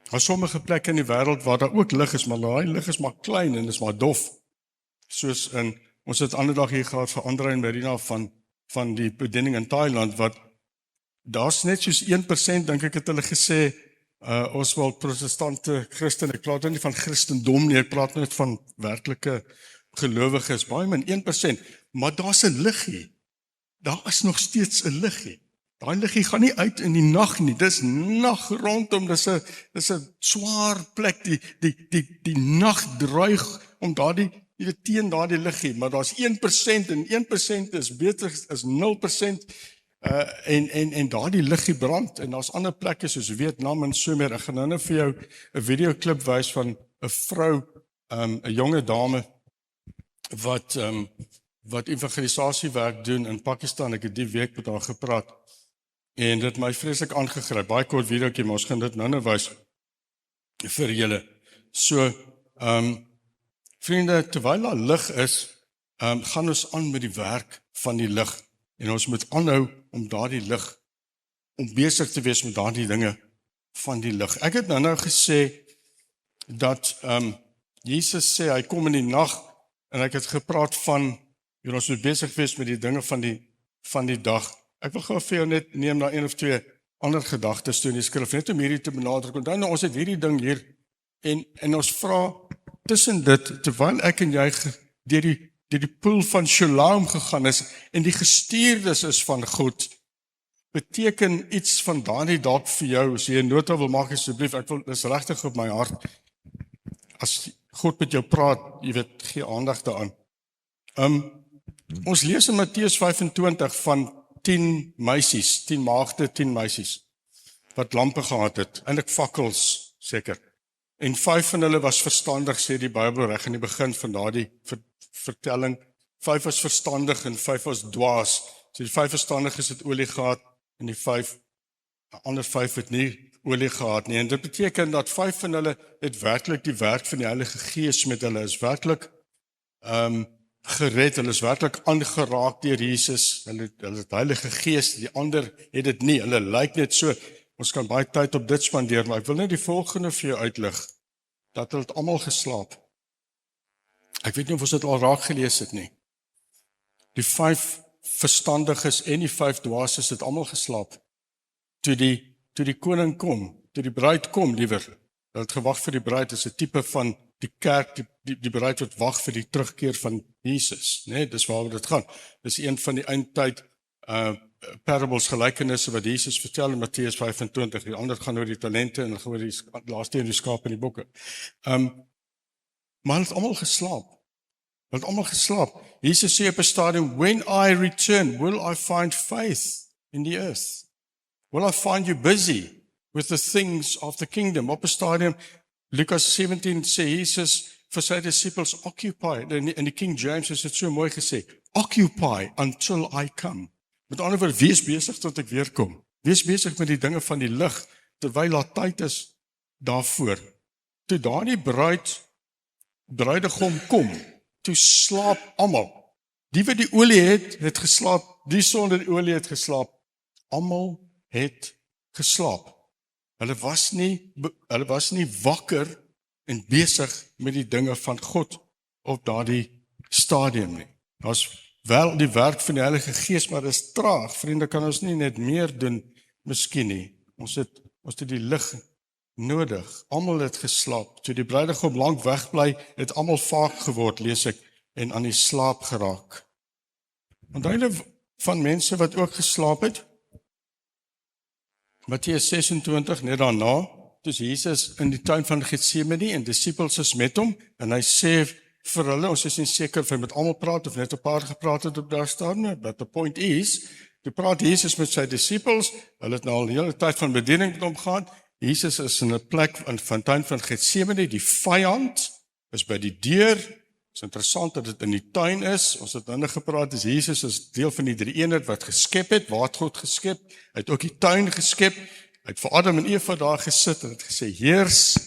S3: Daar sommige plekke in die wêreld waar daar ook lig is, maar daai lig is maar klein en is maar dof. Soos in, ons het ander dag hier gehad vir Andrei en Marina van die bediening in Thailand, wat daar's net soos 1% dink ek het hulle gesê, Oswald, protestante Christen, ek praat nou nie van Christendom nie, ek praat net van werklike gelowiges, baie min 1%, maar daar's 'n liggie. Daar is nog steeds 'n liggie. Daai liggie gaan nie uit in die nag nie. Dis nag rondom, dis 'n swaar plek. Die nag dreig om daardie teen daardie liggie, maar daar's 1% en 1% is beter as 0%. En daardie liggie brand en daar's ander plekke soos Vietnam en so meer. Ek gaan nou vir jou 'n videoklip wys van 'n vrou, 'n jonge dame wat evangelisasiewerk doen in Pakistan. Ek het die week met haar gepraat en dit my vreeslik aangegryp. Baie kort videoetjie, maar ons gaan dit nou wys vir julle. So, vriende, terwyl daar lig is, gaan ons aan met die werk van die lig. En ons moet aanhou om daardie lig, om besig te wees met daardie dinge van die lig. Ek het nou gesê dat Jesus sê hy kom in die nag en ek het gepraat van ons moet besig wees met die dinge van die dag. Ek wil gou vir jou net neem na een of twee ander gedagtes toe in die skrif, net om hierdie te benadruk. Onthou nou, ons het hierdie ding hier en ons vra tussen dit, terwyl ek en jy deur die poel van Shalom gegaan is en die gestuurdes is van God, beteken iets van daardie dalk vir jou, as jy 'n nota wil maak asseblief, dis regtig op my hart, as God met jou praat, jy weet, gee aandag daaraan. Ons lees in Matteus 25 van 10 meisies, 10 maagde, 10 meisies, wat lampe gehad het, eintlik fakkels, seker. En 5 van hulle was verstandig, sê die Bybel reg in die begin van daardie vertelling. 5 was verstandig en 5 was dwaas. So die 5 verstandiges het olie gehad en die ander 5 het nie olie gehad nie. En dit beteken dat 5 van hulle het werklik die werk van die Heilige Gees met hulle, is werklik gered, hulle is werklik aangeraak deur Jesus, hulle het Heilige Gees, die ander het dit nie, hulle lyk net so. Ons kan baie tyd op dit spandeer, maar ek wil net die volgende vir jou uitlig, dat hulle het almal geslaap. Ek weet nie of ons dit al raak gelees het nie. Die 5 verstandiges en die 5 dwaases het almal geslaap. Toe die koning kom, toe die bruid kom, liewer. Hulle het gewag vir die bruid, is 'n tipe van die kerk, die bruid wat wag vir die terugkeer van Jesus, né? Dis waaroor dit gaan. Dis een van die eindtyd parables, gelykenisse wat Jesus vertel in Matteus 25. Die ander gaan oor die talente en oor die laaste een die skaap in die bokke. Maar hulle het almal geslaap. Hulle het almal geslaap. Jesus sê op 'n stadium, when I return, will I find faith in the earth? Will I find you busy with the things of the kingdom? Op 'n stadium, Lucas 17 sê Jesus vir sy disciples, occupy, in die King James is dit so mooi gesê, occupy until I come. Met ander woorde, wees besig tot ek weer kom. Wees besig met die dinge van die lig, terwyl daar tyd is daarvoor. Toe daardie bruidegom kom, toe slaap almal. Die wat die olie het geslaap, die sonder die olie het geslaap. Almal het geslaap. Hulle was nie wakker en besig met die dinge van God op daardie stadium nie. Daar's wel die werk van die Heilige Gees, maar dit is traag. Vriende, kan ons nie net meer doen, miskien nie. Ons het die lig nodig. Almal het geslaap. Toe die bruidegom lank wegbly, het almal vaak geword, lees ek, en aan die slaap geraak. Onthou julle van mense wat ook geslaap het? Matteus 26, net daarna, toe Jesus in die tuin van Getsemane en disippels is met hom, en hy sê vir hulle, ons is nie seker of hy met almal praat of net 'n paar gepraat het op daar staan, but the point is, toe praat Jesus met sy disippels, hulle het nou al 'n hele tyd van bediening met hom gehad. Jesus is in 'n plek van tuin van Getsemane, die vyand is by die deur. Dit is interessant dat dit in die tuin is. Ons het nou gepraat, Jesus is deel van die drie eenheid wat geskep het, waar het God geskep? Hy het ook die tuin geskep. Hy het vir Adam en Eva daar gesit en het gesê, heers,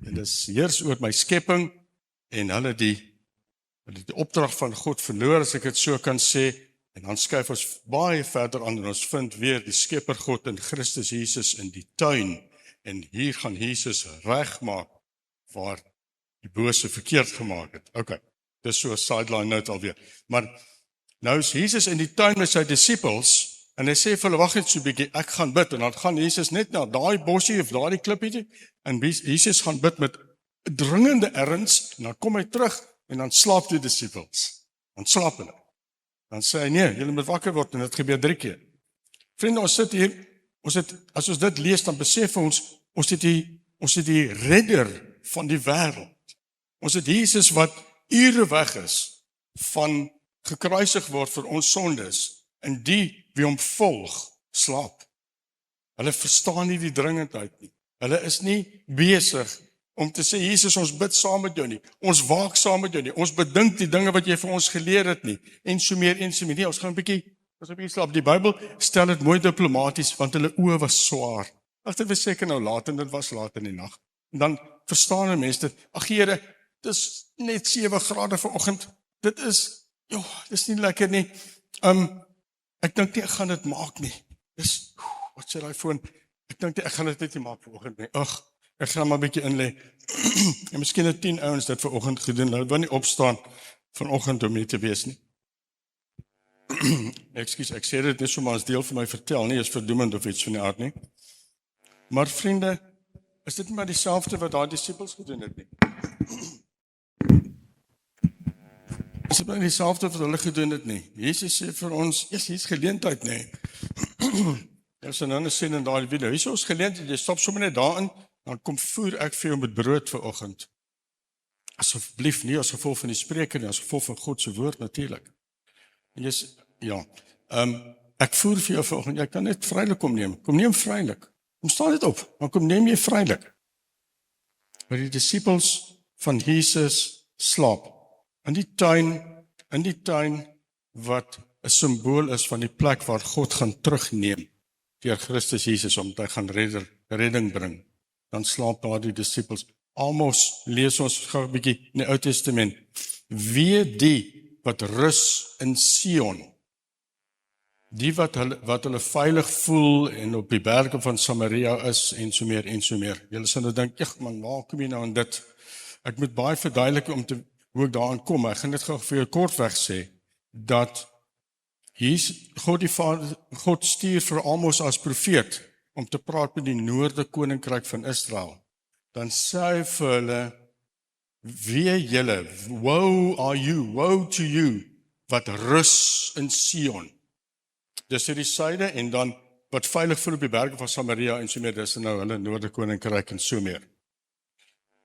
S3: en dis heers oor my skepping, en hulle het die opdrag van God verloor, as ek dit so kan sê, en dan skuif ons baie verder aan, en ons vind weer die skepper God in Christus Jesus in die tuin, en hier gaan Jesus regmaak, waar die bose verkeerd gemaak het. Okay, dis so 'n sideline note alweer. Maar nou is Jesus in die tuin met sy disippels, En hy sê vir hulle, wag net so 'n bietjie, ek gaan bid. En dan gaan Jesus net na daai bossie of daai klippietjie en Jesus gaan bid met dringende erns en dan kom hy terug en dan slaap die disippels. Dan slaap hulle. Dan sê hy, nee, julle moet wakker word en dit gebeur 3 keer. Vriende, ons sit hier, as ons dit lees, dan besef ons het die redder van die wêreld. Ons het Jesus wat ure weg is van gekruisig word vir ons sondes en die wie hom volg, slaap. Hulle verstaan nie die dringendheid nie. Hulle is nie besig om te sê, Jesus, ons bid saam met jou nie. Ons waak saam met jou nie. Ons bedink die dinge wat jy vir ons geleer het nie. En so meer. Nee, ons gaan 'n bietjie slaap. Die Bybel stel dit mooi diplomaties, want hulle oë was swaar. Dit was seker nou laat en dit was laat in die nag. En dan verstaan 'n mens dit. Ag Here, dis net 7 grade vanoggend. Dit is nie lekker nie. Ek dink nie ek gaan dit maak nie. Wat sê daai foon? Ek dink nie ek gaan dit net nie maak vanoggend nie. Ek gaan maar 'n bietjie in lê. En miskien het 10 ouens dit vanoggend gedoen. Hulle wou nie opstaan vanoggend om hier te wees nie. Ekskuus, ek sê dit net sommer as deel van my vertel, nie is verdoemend of iets van die aard nie. Maar vriende, is dit nie maar dieselfde wat daai disippels gedoen het nie? Is dit nie dieselfde wat hulle gedoen het nie? Jesus sê vir ons, hier's geleentheid nie. Ons het nou gesien in daai video, hier is ons geleentheid, jy stop sommer net daarin, dan kom voer ek vir jou met brood vanoggend. Asseblief nie as gevolg van die spreker nie, as gevolg van God se woord natuurlik. Ek voer vir jou vanoggend, jy kan net vrylik kom neem vrylik. Kom staan dit op, maar kom neem jy vrylik. Maar die disippels van Jesus slaap in die tuin wat 'n simbool is van die plek waar God gaan terugneem deur Christus Jesus om hy gaan redding bring. Dan slaap daar die disippels. Amos lees ons gou 'n bietjie in die Ou Testament. Wee die wat rus in Sion. Die wat hulle veilig voel en op die berge van Samaria is en so meer. Julle sal nou dink, man, waar kom jy nou aan dit? Ek moet baie verduidelik hoe ek daaraan kom. Ek gaan net gou vir jou kortweg sê dat God stuur vir Amos as profeet om te praat met die noorde koninkryk van Israel. Dan sê hy vir hulle, wee julle, woe to you, wat rus in Sion. Dis die suide en dan wat veilig voel op die berge van Samaria en so meer, dis nou hulle noorde koninkryk en so meer.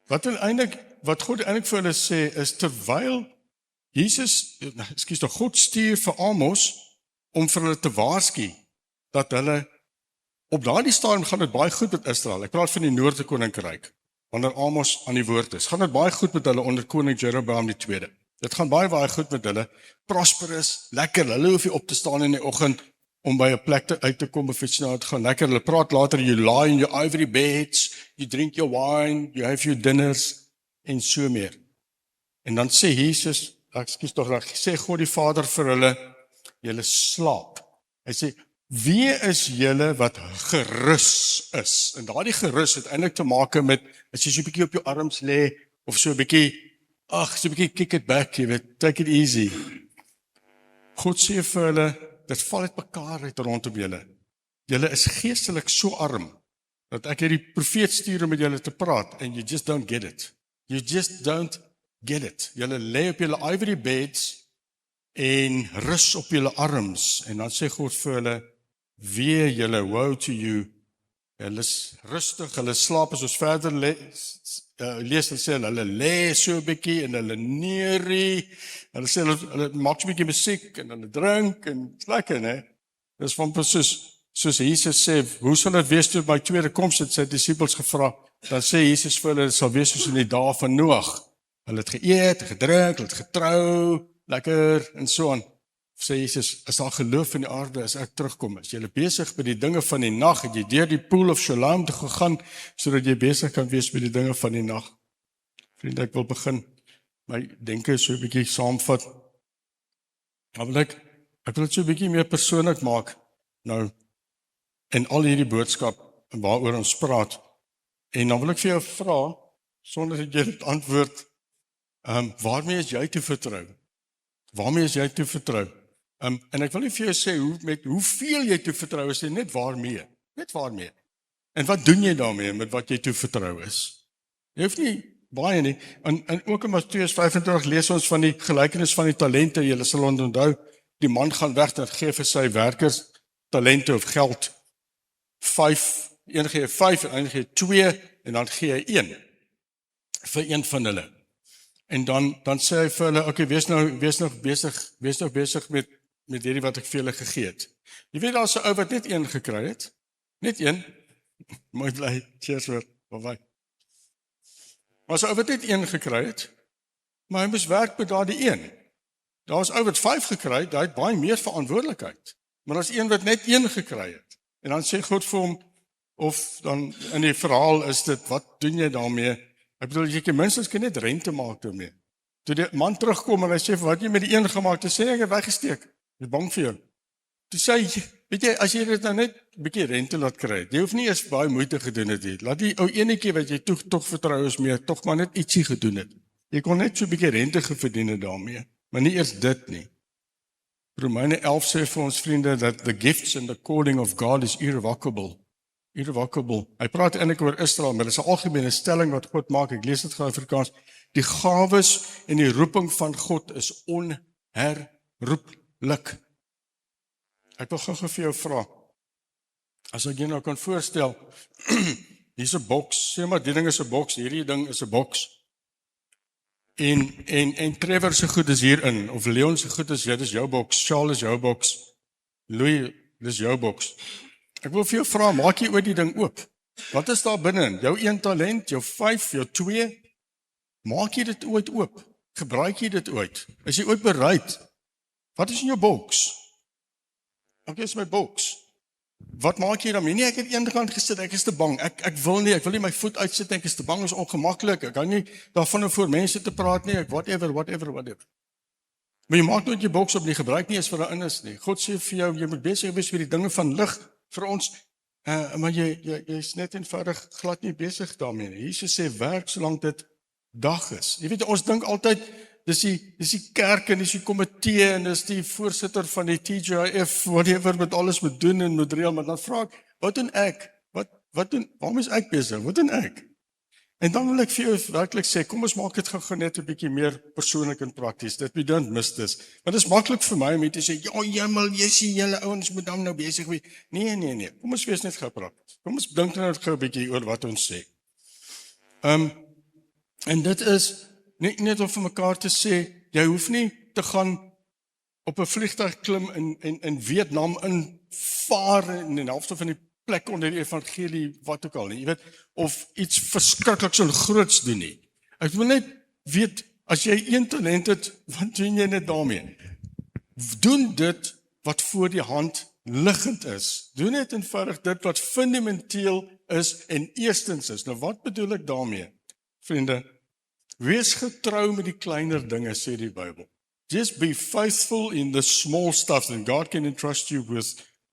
S3: Wat God eintlik vir hulle sê is terwyl God stuur vir Amos om vir hulle te waarsku dat hulle op daardie stadium gaan dit baie goed met Israel. Ek praat van die noorde koninkryk. Wanneer Amos aan die woord is, gaan dit baie goed met hulle onder koning Jeroboam II. Dit gaan baie goed met hulle. Prosperous, lekker. Hulle hoef nie op te staan in die oggend om by 'n plek uit te kom of iets nou te gaan. Lekker. Hulle praat later, you lie in your ivory beds, you drink your wine, you have your dinners en so meer. En dan sê Jesus, sê God die Vader vir hulle, julle slaap. Hy sê, wie is julle wat gerus is? En daardie gerus het eintlik te maak met, as jy so 'n bietjie op jou arms lê, of so 'n bietjie, so 'n bietjie kick it back, jy weet, take it easy. God sê vir hulle, dit val uit mekaar uit rondom julle. Julle is geestelik so arm, dat ek hierdie profeet stuur om met julle te praat, and you just don't get it. You just don't get it. Julle lê op julle ivory beds, en rus op julle arms, en dan sê God vir hulle, wee julle, woe to you, hulle is rustig, hulle slaap, as ons verder lees, dan sê hulle lê so 'n bietjie, en hulle neerie, hulle sê, hulle maak so 'n bietjie musiek, en hulle drink, en het is lekker, ne? Dis van soos Jesus sê, hoe sal dit wees toe by tweede koms, het sy disippels gevra, dan sê Jesus vir hulle, dit sal wees soos in die dae van Noag, hulle het geëet, gedrink, hulle het getrou, lekker, en so aan. Sê Jesus, as daar geloof in die aarde, as ek terugkom, as jy besig met die dinge van die nag, het jy deur die pool of Shalom te gegaan, sodat jy besig kan wees met die dinge van die nag. Vriende, ek wil begin, my denke so 'n bietjie saamvat. Ek wil dit so 'n bietjie meer persoonlik maak, nou, in al hierdie boodskap, waaroor ons praat, en dan wil ek vir jou vra, sonder dat jy dit antwoord, waarmee is jy te vertrou? Waarmee is jy te vertrou? En ek wil nie vir jou sê met hoeveel jy toe vertrou is, net waarmee. Net waarmee. En wat doen jy daarmee met wat jy toe vertrou is? Jy hoef nie baie nie. En ook in Matteus 25 lees ons van die gelykenis van die talente. Julle sal onthou, die man gaan weg en gee vir sy werkers talente of geld. 5, een gee 5 en een gee 2 en dan gee hy 1 vir een van hulle. En dan sê hy vir hulle, okay, wees nog besig met hierdie wat ek vir julle gegee het. Jy weet daar's 'n ou wat net 1 gekry het. Net 1. Mooi bly. Cheers hoor. Bye. Maar 'n ou wat net 1 gekry het, maar hy moes werk met daardie 1. Daar was ou wat 5 gekry het, hy het baie meer verantwoordelikheid. Maar daar's een wat net 1 gekry het. En dan sê God vir hom, of dan in die verhaal is dit, wat doen jy daarmee? Ek bedoel, jy kan minstens net rente maak daarmee. Toe die man terugkom en hy sê, wat jy met die 1 gemaak, toe sê ek het weggesteek. Ek is bang vir jou. Toe sê hy, weet jy, as jy dit nou net 'n bietjie rente laat kry, jy hoef nie eers baie moeite gedoen het nie. Laat die ou enetjie wat jy tog vertrou is meer, tog maar net ietsie gedoen het. Jy kon net so 'n bietjie rente verdien het daarmee, maar nie eers dit nie. Romeine 11 sê vir ons vriende dat the gifts and the calling of God is irrevocable. Irrevocable. Hy praat eintlik oor Israel, maar dit is 'n algemene stelling wat God maak. Ek lees dit gou in Afrikaans. Die gawes en die roeping van God is onherroeplik. Ek wil gou vir jou vra. As ek jou nou kan voorstel, hier's 'n boks, sê maar die ding is 'n boks, hierdie ding is 'n boks. En Trevor se goed is hierin, of Leon se goed is, dit is jou boks, Charles is jou boks, Louis, dis jou boks. Ek wil vir jou vra, maak jy ooit die ding oop? Wat is daar binne? Jou 1 talent, jou 5, jou 2? Maak jy dit ooit oop? Gebruik jy dit ooit? Is jy ooit bereid? Wat is in jou boks? Ek is my boks. Wat maak jy daarmee? Nee, ek het eendag gesit, ek is te bang. Ek wil nie my voet uitsit, ek is te bang, is ongemaklik. Ek kan nie daarvan voor mense te praat nie, whatever. Maar jy maak nooit jou boks op nie, gebruik nie eens vir daarin is nie. God sê vir jou, jy moet besig wees met die dinge van lig vir ons, maar jy is net eenvoudig glad nie besig daarmee nie. Jesus sê, werk solank dit dag is. Jy weet, ons dink altyd, dis die kerk en dis die komitee en dis die voorsitter van die TGIF, whatever, met alles moet doen en moet reël, maar dan vra ek, wat doen ek? Waarom is ek besig? Wat doen ek? En dan wil ek vir jou werklik sê, kom ons maak dit gou net 'n bietjie meer persoonlik en prakties, that we don't miss this. Want dit is maklik vir my om te sê, ja, jy sien julle ouens moet dan nou besig wees. Nee, kom ons wees net gou prakties. Kom ons dink net gou 'n bietjie oor wat ons sê. En dit is net om vir mekaar te sê, jy hoef nie te gaan op 'n vliegtuig klim in Vietnam invaar in die helfte van die plek onder die evangelie, wat ook al nie, jy weet, of iets verskrikliks en groots doen nie. Ek wil net weet, as jy 1 talent het, wat doen jy net daarmee? Doen dit wat voor die hand liggend is. Doen net eenvoudig dit wat fundamenteel is en eerstens is. Nou wat bedoel ek daarmee? Vriende, wees getrou met die kleiner dinge, sê die Bybel. Just be faithful in the small stuff and God can entrust you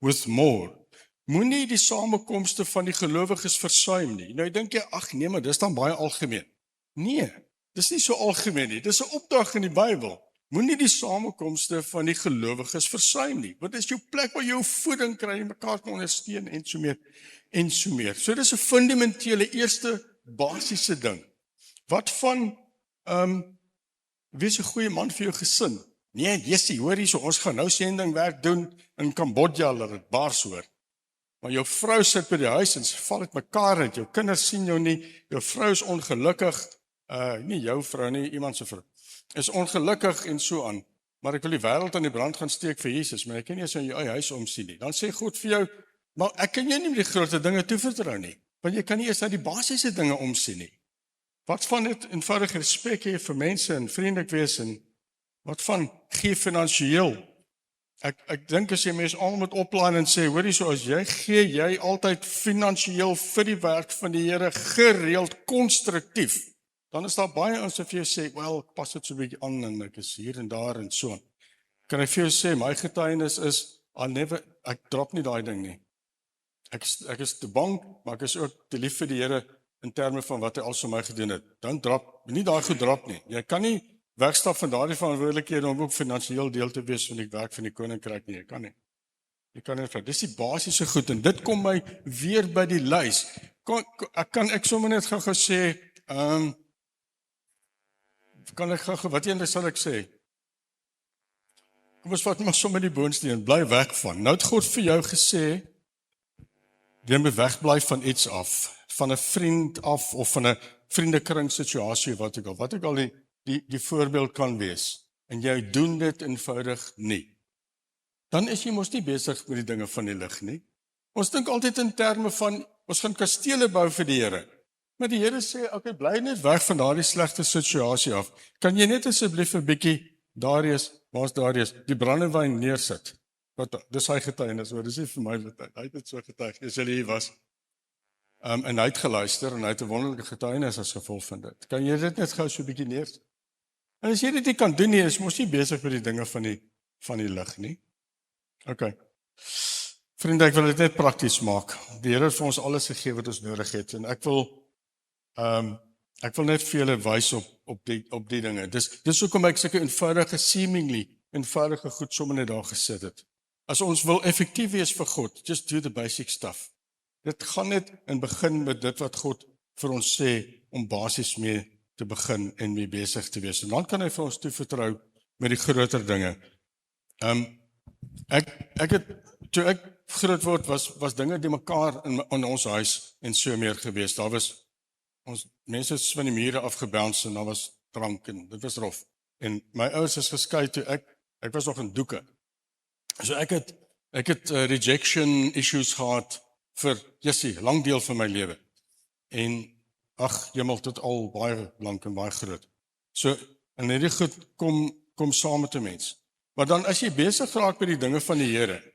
S3: with more. Moenie die samekomste van die gelowiges versuim nie. Nou dink jy, ag nee, maar dis dan baie algemeen. Nee, dis nie so algemeen nie. Dis 'n opdrag in die Bybel. Moenie die samekomste van die gelowiges versuim nie. Want dit is jou plek waar jy jou voeding kry en mekaar kan ondersteun en so meer. So dis 'n fundamentele eerste basiese ding. Wat van wees 'n goeie man vir jou gesin? Nee, Jessie, hoor hierso, ons gaan nou sendingwerk doen in Kambodja, laat dit bars hoor. Maar jou vrou sit by die huis en sy val uit mekaar uit, jou kinders sien jou nie, jou vrou is ongelukkig, nie jou vrou nie, iemand se vrou, is ongelukkig en so aan, maar ek wil die wêreld aan die brand gaan steek vir Jesus, maar ek kan nie eens in jou eie huis omsien nie. Dan sê God vir jou, maar ek kan jou nie met die groot dinge toevertrou nie, want jy kan nie eens na die basiese dinge omsien nie. Wat van dit eenvoudig respek hê vir mense en vriendelik wees en wat van gee finansiëel? Ek dink as jy mense almal moet oplaai en sê, hoorie so, as jy gee jy altyd finansiëel vir die werk van die Here gereeld konstruktief, dan is daar baie ons vir jou sê, wel, ek pas dit so 'n bietjie aan en ek is hier en daar en so. Kan ek vir jou sê, my getuienis is, ek drop nie daai ding nie. Ek is te bang, maar ek is ook te lief vir die Here in terme van wat hy al so my gedoen het. Dan nie daai goed drop nie. Jy kan nie wegstap van daardie verantwoordelikhede om ook finansiëel deel te wees van die werk van die koninkryk nie. Jy kan nie. Jy kan nie. Dis die basiese goed en dit kom my weer by die lys. Kan ek sommer net gou sê, kan ek gou wat een sal ek sê? Kom ons vat maar sommer die boonste en bly weg van. Nou het God vir jou gesê, jy moet wegbly van iets af, van 'n vriend af of van 'n vriendekring situasie wat ook al die voorbeeld kan wees. En jy doen dit eenvoudig nie. Dan is jy mos nie besig met die dinge van die lig nie. Ons dink altyd in terme van ons gaan kastele bou vir die Here. Maar die Here sê, okay, bly net weg van daardie slegte situasie af. Kan jy net asseblief 'n bietjie Darius, die brandewyn neersit? Dis hy getuienis, hoor, dis nie vir my wat hy het dit so getuig, as jy hier was. En hy het geluister en hy het 'n wonderlike getuienis as gevolg van dit. Kan jy dit net gou so 'n bietjie neersit? En as jy dit nie kan doen nie, is mos nie besig met die dinge van die lig nie. Okay. Vriende, ek wil dit net prakties maak. Die Here het vir ons alles gegee wat ons nodig het en ek wil net vir julle wys op die dinge. Dis hoekom ek sulke seemingly eenvoudige goed sommer net daar gesit het. As ons wil effektief wees vir God, just do the basic stuff. Dit gaan net in begin met dit wat God vir ons sê om basies mee te begin en mee besig te wees. En dan kan hy vir ons toevertrou met die groter dinge. Toe ek groot word, was dinge die mekaar in ons huis en so meer gewees. Daar was ons mense van die mure afgebounce en daar was drank en dit was rof. En my ouers is geskei toe ek was nog in doeke. So ek het rejection issues gehad vir lang deel van my lewe. En jemmel tot al baie lank en baie groot. So en hierdie goed kom saam met 'n mens. Maar dan as jy besig raak met die dinge van die Here,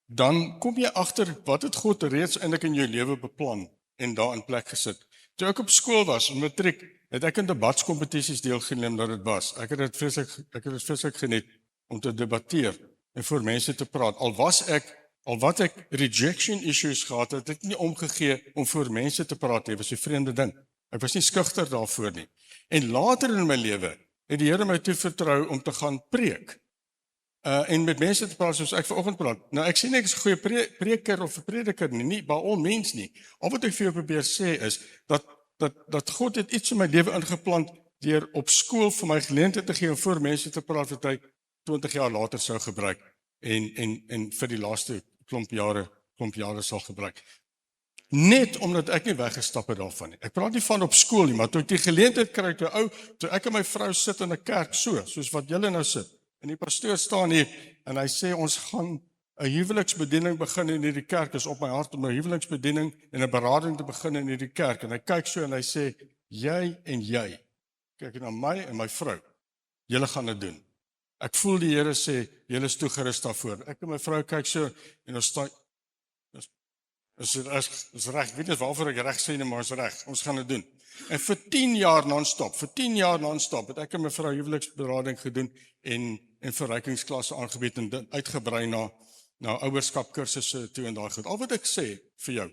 S3: dan kom jy agter wat het God reeds eintlik in jou lewe beplan en daar in plek gesit. Toe ek op skool was in matriek, het ek in debatskompetisies deelgeneem dat dit was. Ek het dit vreeslik geniet om te debatteer en voor mense te praat. Al wat ek rejection issues gehad het, ek nie omgegee om voor mense te praat nie. Dit was 'n vreemde ding. Ek was nie skugter daarvoor nie. En later in my lewe het die Here my toevertrou om te gaan preek. En met mense te praat soos ek vanoggend praat. Nou ek sê nie ek is 'n goeie preker of 'n prediker nie, by al mens nie. Al wat ek vir jou probeer sê is dat God het iets in my lewe ingeplant deur op skool vir my geleentheid te gee om voor mense te praat wat hy 20 jaar later sou gebruik en vir die laaste klomp jare sal gebruik. Net omdat ek nie weggestap het daarvan nie. Ek praat nie van op skool nie, maar toe ek die geleentheid kry toe ek en my vrou sit in 'n kerk soos wat julle nou sit. En die pastoor staan hier en hy sê ons gaan 'n huweliksbediening begin in hierdie kerk. Is op my hart om 'n huweliksbediening en 'n berading te begin in hierdie kerk. En hy kyk so en hy sê jy en jy. Kyk na my en my vrou. Julle gaan dit doen. Ek voel die Here sê julle is toegerus daarvoor. Ek en my vrou kyk so en ons staan is reg. Weet nie waarvoor ek reg sê nie, maar is reg. Ons gaan dit doen. En vir 10 jaar non-stop het ek en my vrou huweliksberading gedoen en verrykingsklasse aangebied en dit uitgebrei na ouerskap kursusse toe en daai goed. Al wat ek sê vir jou,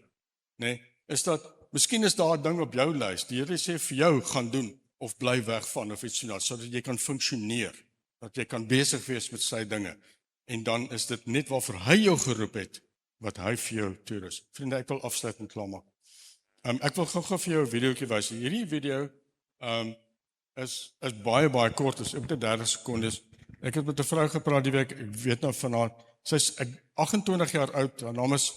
S3: nê, is dat miskien is daar 'n ding op jou lys. Die Here sê vir jou gaan doen of bly weg van of iets sodat jy kan funksioneer, dat jy kan besig wees met sy dinge. En dan is dit net waarvoor hy jou geroep het wat hy vir jou toerus. Vriende, ek wil afsluit en klaarmaak. Ek wil gou vir jou 'n videoetjie wys. Hierdie video is baie kort, is op 30 sekondes. Ek het met 'n vrou gepraat die week, ek weet nou van haar. Sy's 28 jaar oud, haar naam is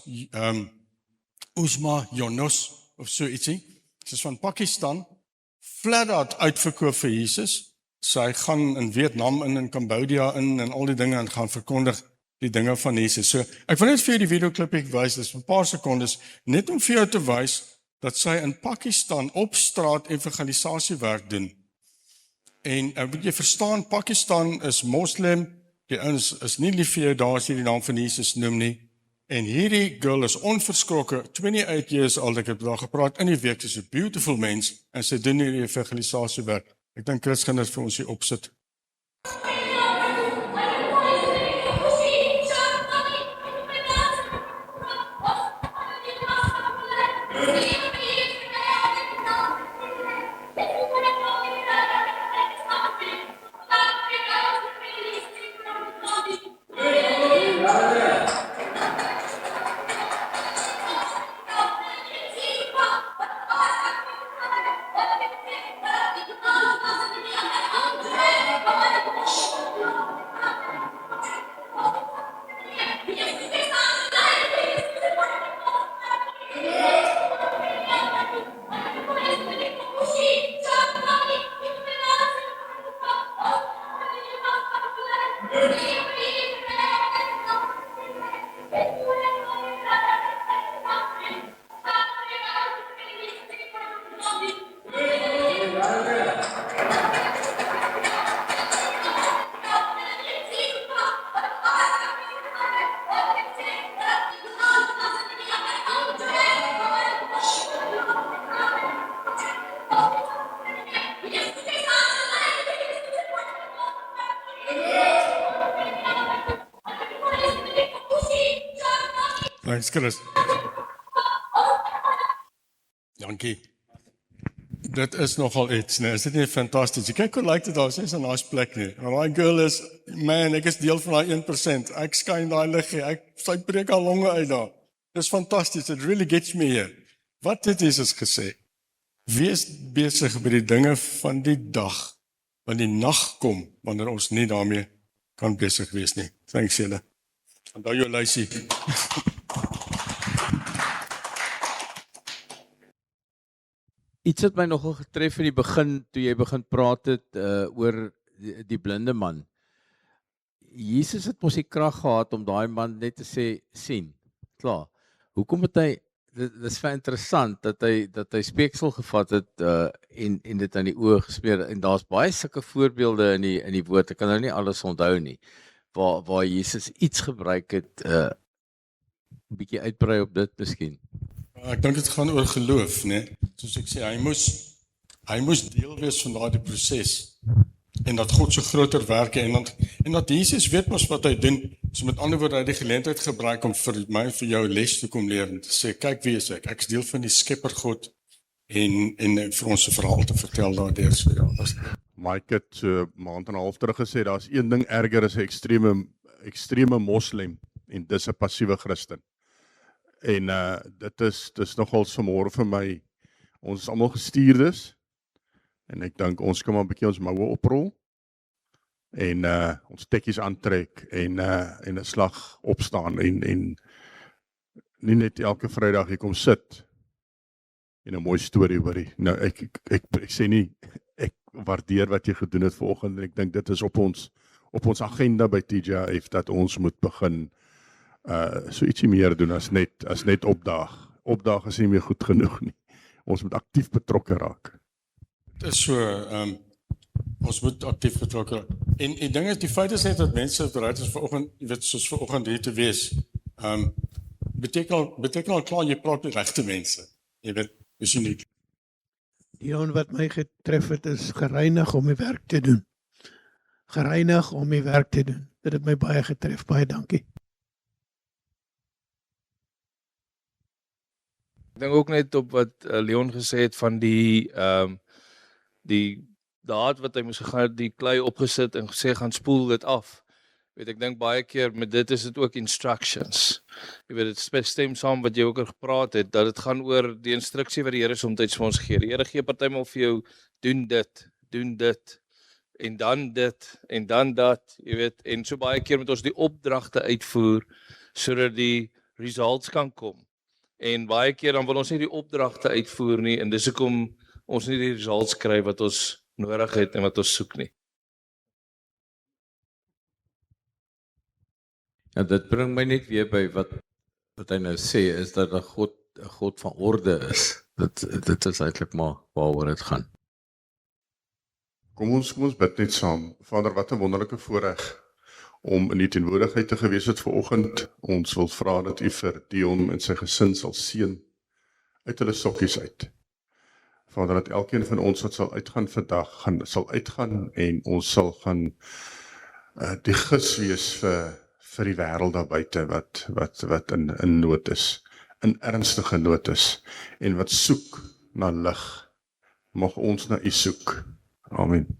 S3: Usma Yunus of so ietsie. Sy's van Pakistan, flat out uitverkoop vir Jesus. Sy gaan in Vietnam in Cambodia en al die dinge en gaan verkondig die dinge van Jesus. So, ek wil net vir jou die videoklipie wys, dis 'n paar sekondes, net om vir jou te wys dat sy in Pakistan op straat evangelisasiewerk doen. En moet jy verstaan, Pakistan is moslim, die ouens is nie lief vir jou daar as jy die naam van Jesus noem nie. En hierdie girl is onverskrokke, 28 years old, ek het daar gepraat in die week, sy's 'n beautiful mens, en sy doen hierdie evangelisasiewerk. Ek dink Chris gaan dit vir ons hier opsit. Thanks, Chris. Dankie. Dit is nogal iets, nee, is dit nie fantasties? Kyk hoe lyk dit daar, sy is 'n nice plek nie. En daai girl is, man, ek is deel van daai 1%. Ek skyn daai liggie, sy breek haar longe uit daar. Dis fantasties, it really gets me here. Wat het Jesus gesê? Wees besig met die dinge van die dag, want die nag kom, wanneer ons nie daarmee kan besig wees nie. Thanks julle. Onthou jou lysie.
S2: Iets het my nogal getref in die begin, toe jy begin praat het oor die blinde man. Jesus het mos die krag gehad om daai man net te sê, sien, klaar. Hoekom het hy, dit is vir interessant, dat hy speeksel gevat het en dit aan die oë gesmeer, en daar's baie sulke voorbeelde in die woord, ek kan nou nie alles onthou nie, waar Jesus iets gebruik het, 'n bietjie uitbrei op dit miskien.
S3: Ek dink dit gaan oor geloof, né? Soos ek sê, hy moes deel wees van daardie proses en dat God so groter werke en dat Jesus weet mos wat hy doen. So met ander woorde, hy het die geleentheid gebruik om vir my en vir jou les te kom leer en te sê, kyk wie is ek is deel van die Skepper God en vir ons 'n verhaal te vertel daardeur. So ja,
S4: Mike het so 'n maand en 'n half terug gesê, daar's een ding erger as 'n ekstreme moslim en dis 'n passiewe Christen. En dit is nogal vanmôre vir my, ons is almal gestuurdes, en ek dink ons kan maar 'n bietjie ons moue oprol, en ons tekkies aantrek, en 'n slag opstaan, en nie net elke Vrydag hier kom sit, en 'n mooi storie oor die, nou ek sê nie, ek waardeer wat jy gedoen het vanoggend, en ek dink dit is op ons agenda by TGIF, dat ons moet begin, so ietsie meer doen as net opdaag. Opdaag is nie meer goed genoeg nie. Ons moet aktief betrokke raak.
S3: dit is so, ons moet aktief betrokke raak. En die ding is, die feit is net dat mense bereid is vanoggend, jy weet, soos vanoggend hier te wees, beteken al klaar, jy praat met regte mense. Jy weet, is uniek.
S5: Dion, wat my getref het, is gereinig om die werk te doen. Gereinig om die werk te doen. Dit het my baie getref, baie dankie.
S1: Ek dink ook net op wat Leon gesê het van die daad wat hy moes gegaan, die klei opgesit en gesê gaan spoel dit af. Weet, ek dink baie keer met dit is dit ook instructions. Jy weet, dit stem saam wat jy ook al gepraat het, dat dit gaan oor die instruksie wat die Here soms vir ons gee. Die Here gee partymal vir jou, doen dit, en dan dit, en dan dat, jy weet, en so baie keer moet ons die opdragte uitvoer, sodat die results kan kom. En baie keer dan wil ons nie die opdragte uitvoer nie, en dis hoekom ons nie die results kry wat ons nodig het en wat ons soek nie.
S2: Ja, dit bring my net weer by wat hy nou sê, is dat 'n God van orde is. Dit is eintlik maar waaroor dit gaan.
S4: Kom ons bid net saam. Vader, wat 'n wonderlike voorreg om in u teenwoordigheid te gewees het vanoggend. Ons wil vra dat u vir Dion en sy gesin sal seën uit hulle sokkies uit. Vader, dat elkeen van ons wat sal uitgaan vandag, sal uitgaan en ons sal gaan die gis wees vir die wêreld daar buite wat in nood is, in ernstige nood is, en wat soek na lig. Mag ons na u soek. Amen.